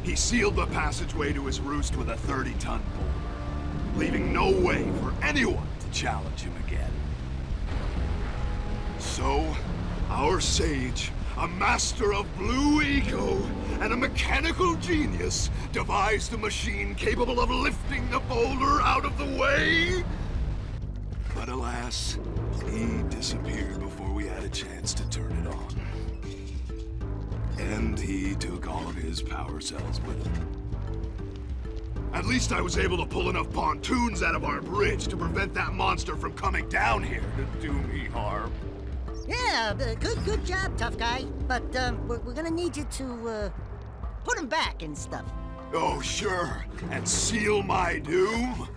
he sealed the passageway to his roost with a 30-ton boulder, leaving no way for anyone to challenge him again. So, our sage, a master of blue eco, and a mechanical genius devised a machine capable of lifting the boulder out of the way? But alas, he disappeared before we had a chance to turn it on. And he took all of his power cells with him. At least I was able to pull enough pontoons out of our bridge to prevent that monster from coming down here to do me harm. Yeah, good job, tough guy. But we're gonna need you to put him back and stuff. Oh, sure. And seal my doom?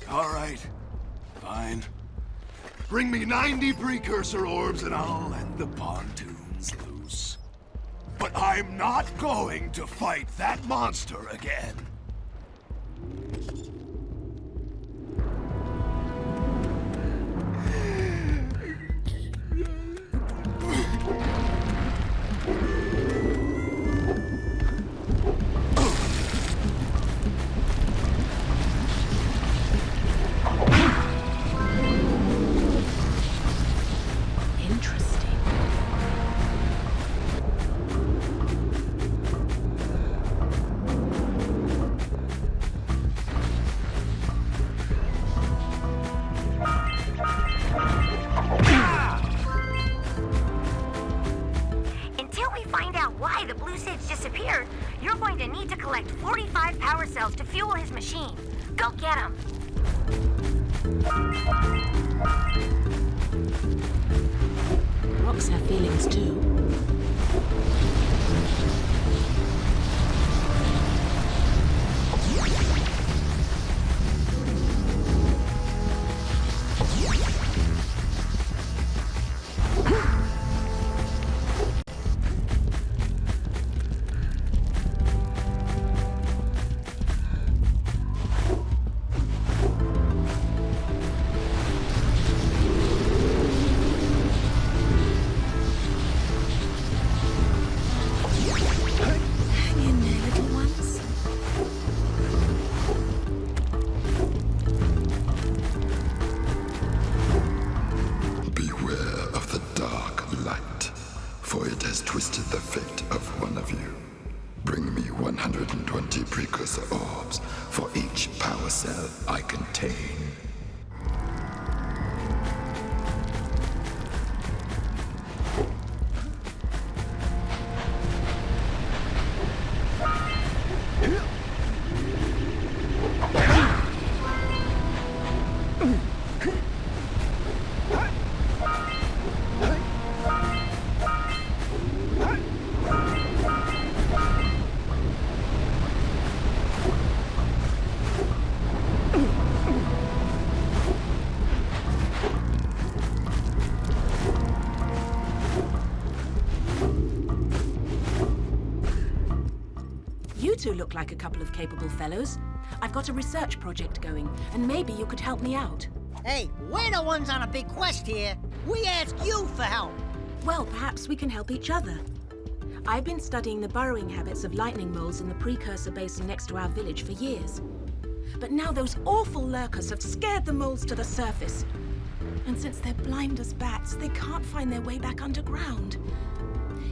All right. Fine. Bring me 90 precursor orbs and I'll let the pontoons loose. But I'm not going to fight that monster again. You're going to need to collect 45 power cells to fuel his machine. Go get him. Rocks have feelings too. Twisted the fate of one of you. Bring me 120 precursor orbs for each power cell I contain. You two look like a couple of capable fellows. I've got a research project going, and maybe you could help me out. Hey, we're the ones on a big quest here. We ask you for help. Well, perhaps we can help each other. I've been studying the burrowing habits of lightning moles in the Precursor Basin next to our village for years. But now those awful lurkers have scared the moles to the surface. And since they're blind as bats, they can't find their way back underground.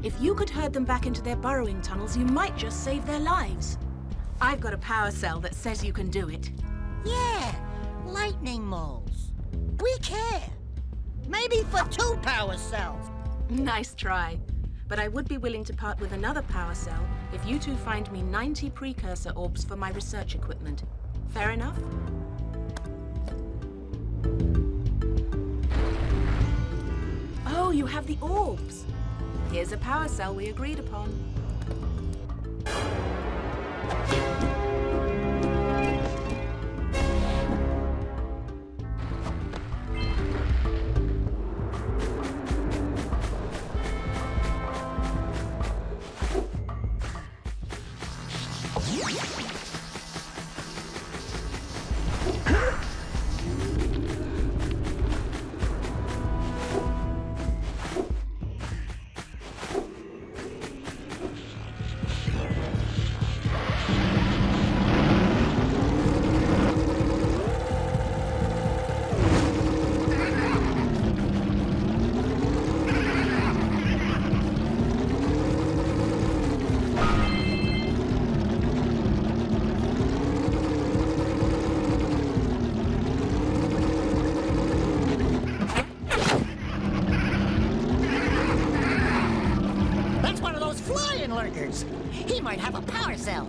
If you could herd them back into their burrowing tunnels, you might just save their lives. I've got a power cell that says you can do it. Yeah, lightning moles. We care. Maybe for 2 power cells. Nice try. But I would be willing to part with another power cell if you two find me 90 precursor orbs for my research equipment. Fair enough? Oh, you have the orbs. Here's a power cell we agreed upon. knows? He might have a power cell.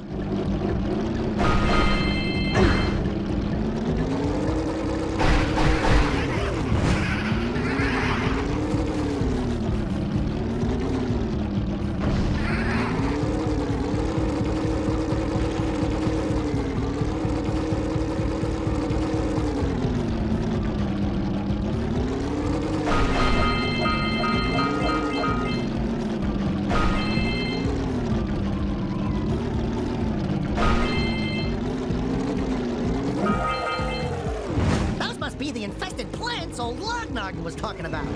Be the infested plants old Lognoggin was talking about.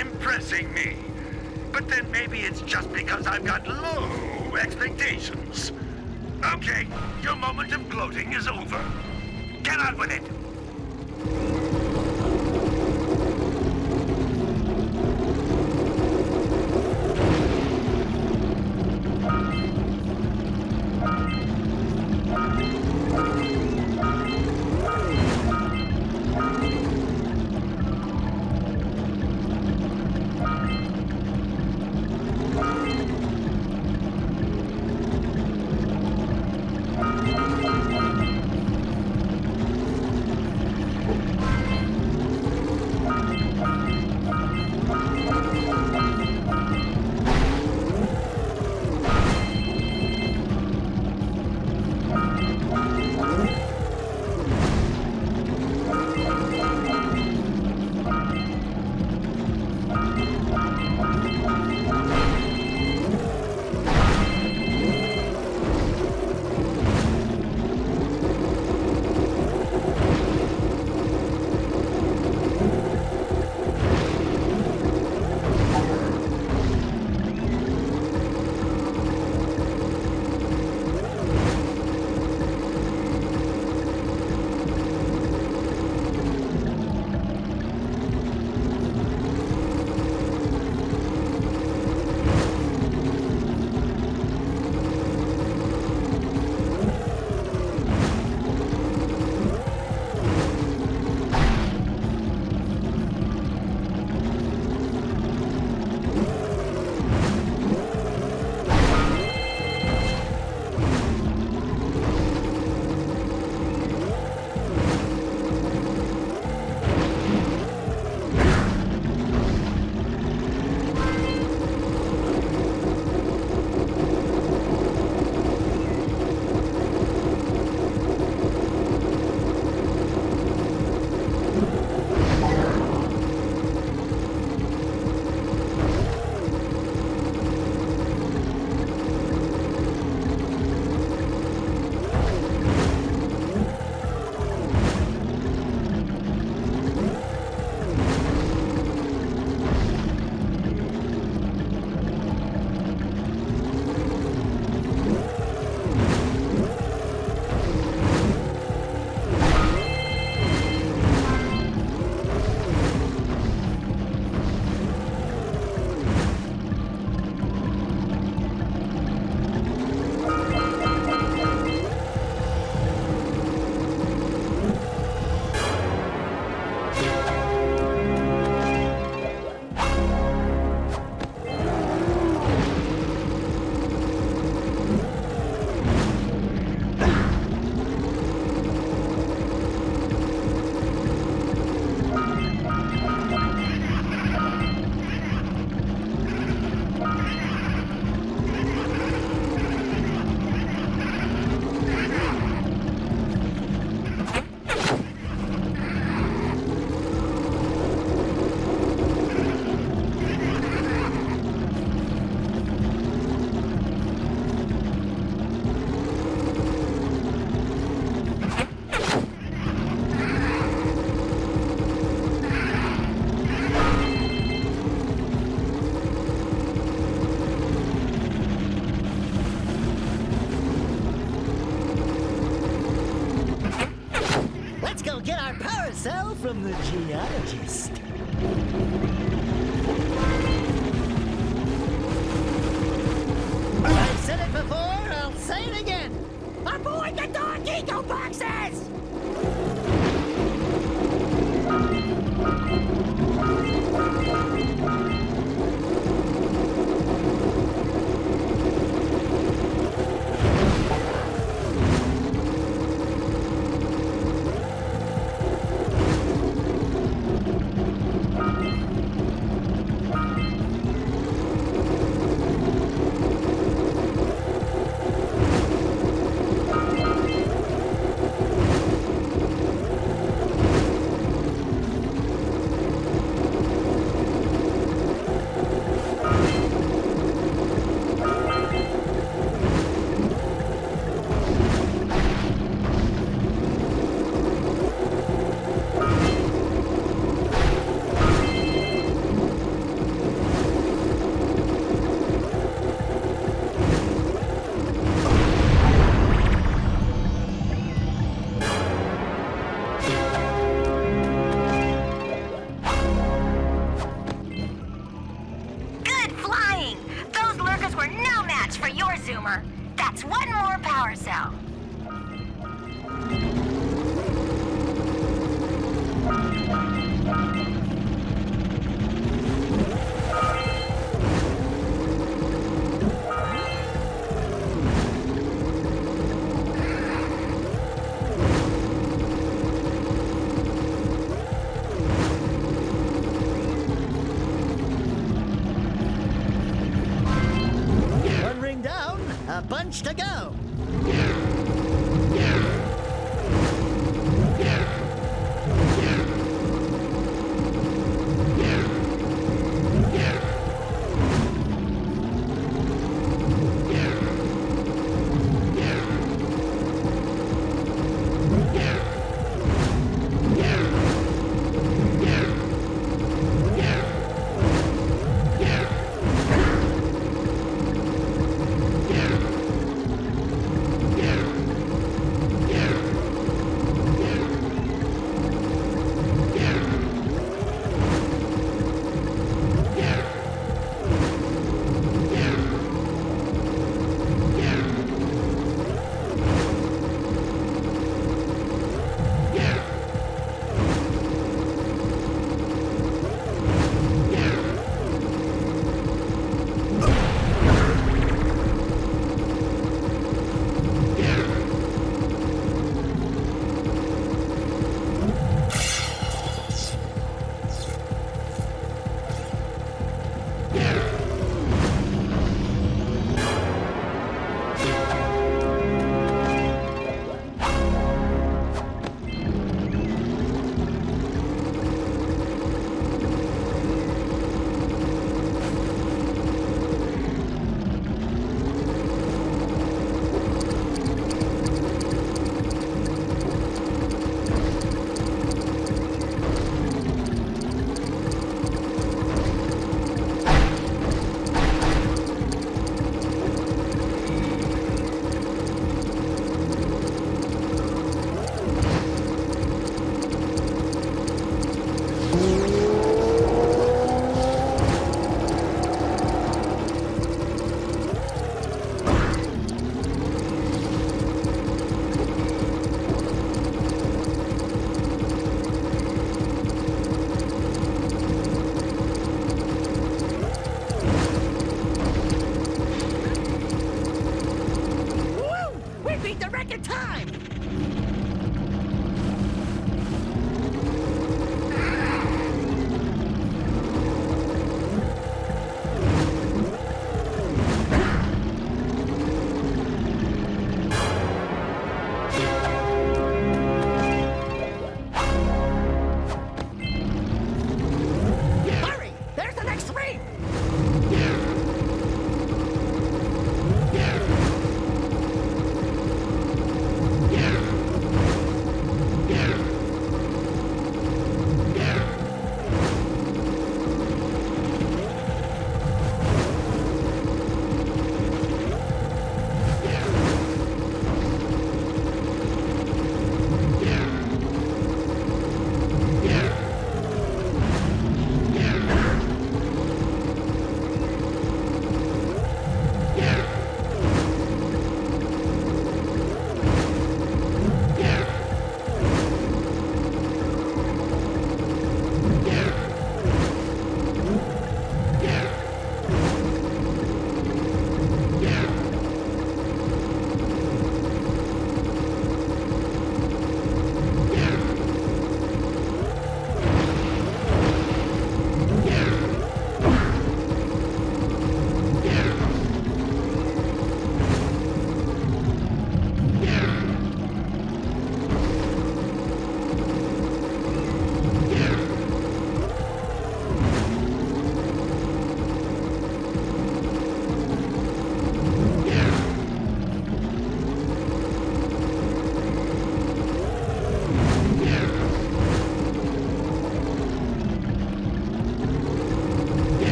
Impressing me. But then maybe it's just because I've got low expectations. Okay, your moment of gloating is over. Get on with it. from the geologist. I've said it before, I'll say it again. Avoid the dark eco boxes! That's one more power cell. One ring down, a bunch to go.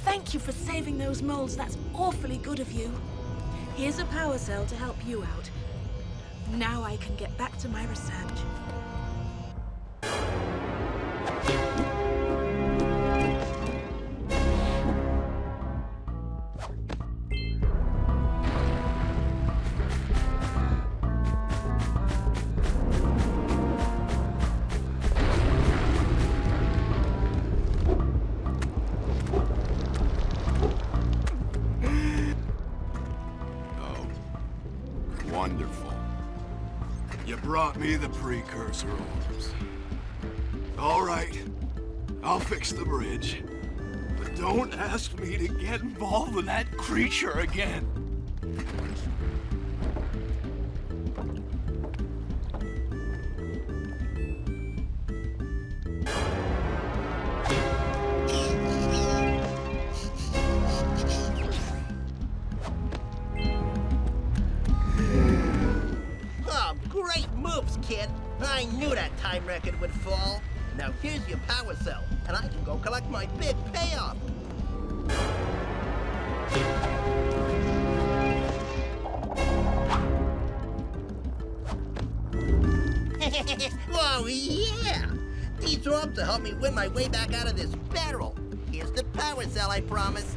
Thank you for saving those moles. That's awfully good of you. Here's a power cell to help you out. Now I can get back to my research. Wonderful. You brought me the Precursor orbs. All right, I'll fix the bridge. But don't ask me to get involved with that creature again. Great moves, kid. I knew that time record would fall. Now here's your power cell, and I can go collect my big payoff. Whoa, yeah! These orbs will help me win my way back out of this barrel. Here's the power cell, I promise.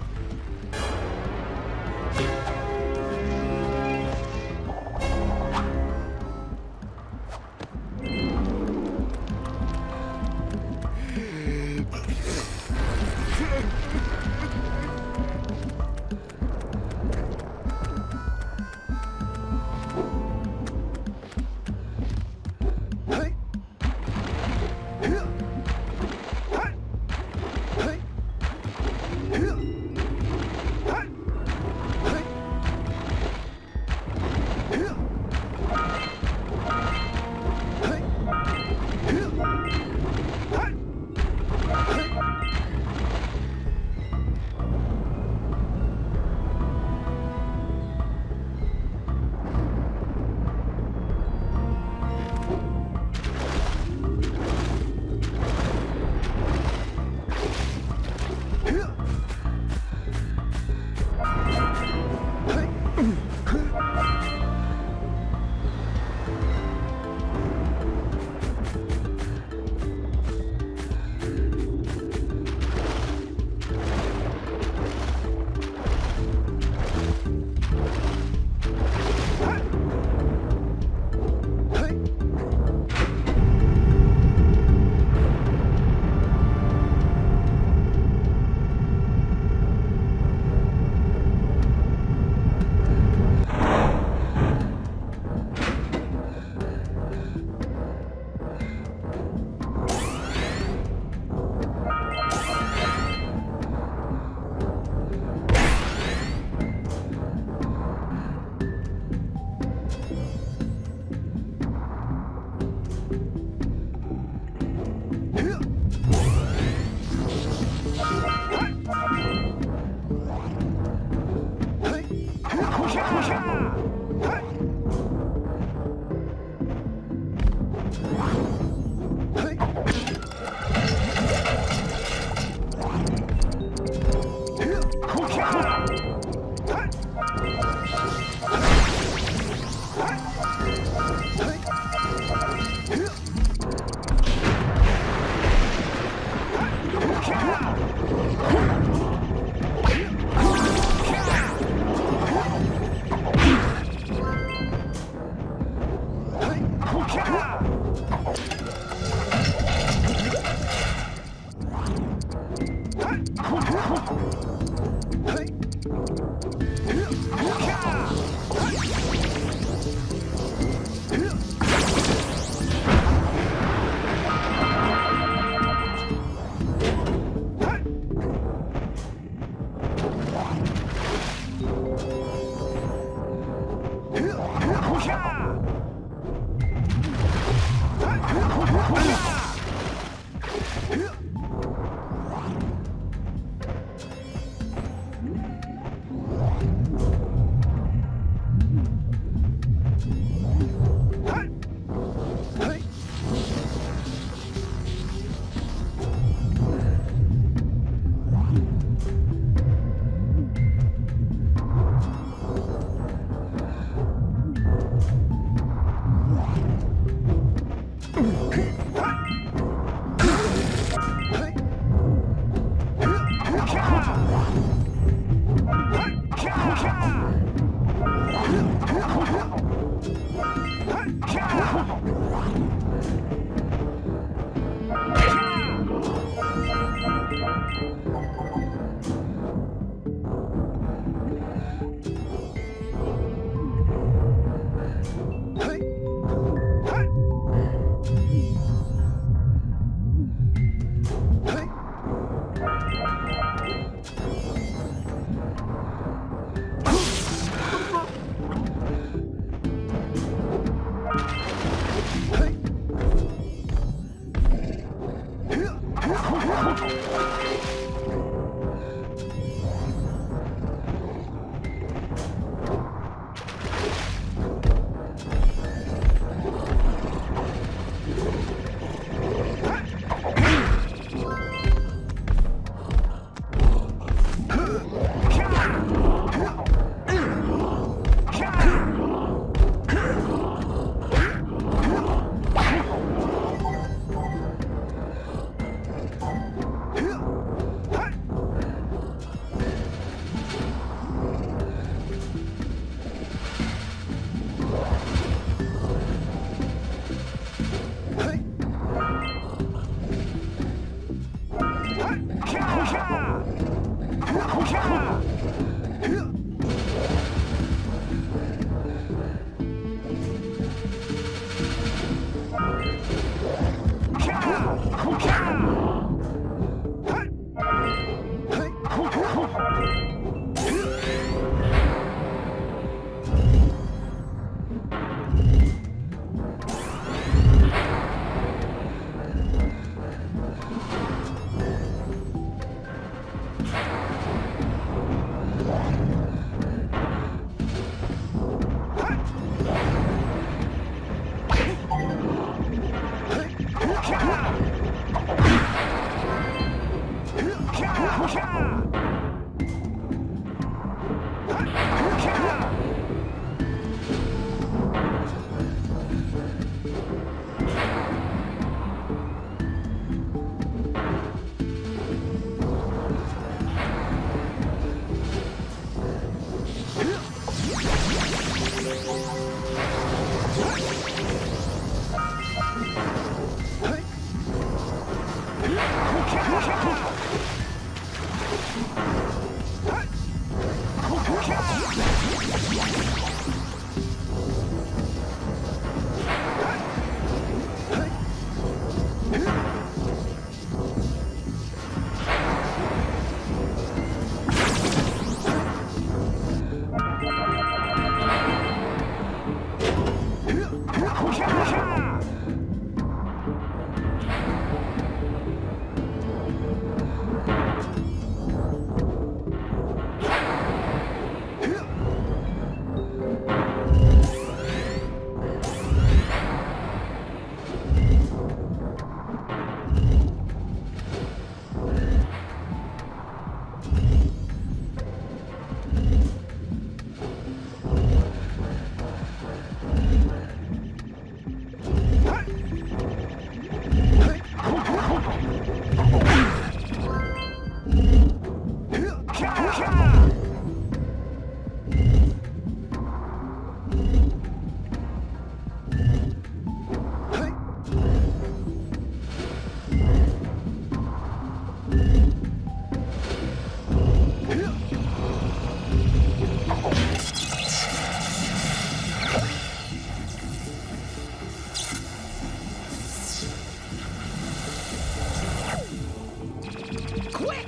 Quick!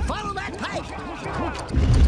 Follow that pipe!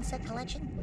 insect collection?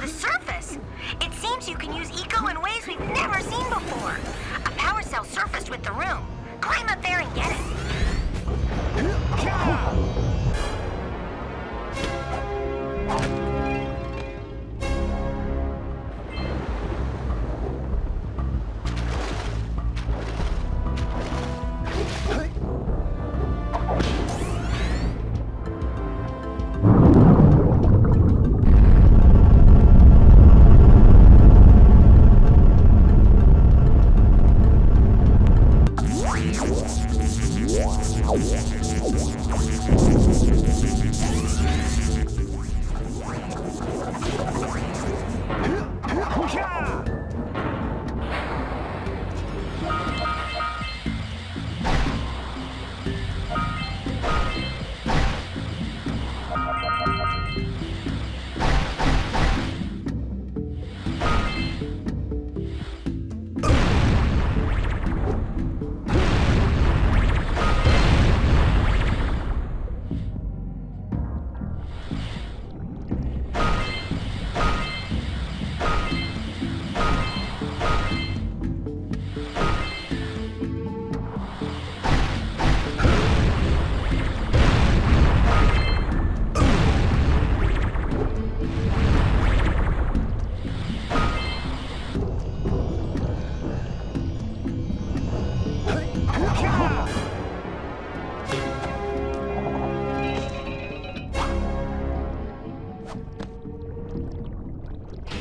the surface. It seems you can use eco in ways we've never seen before. A power cell surfaced with the room. Climb up there and get it.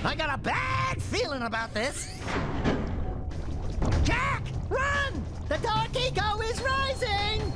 I got a bad feeling about this. Jack, run! The dark eco is rising!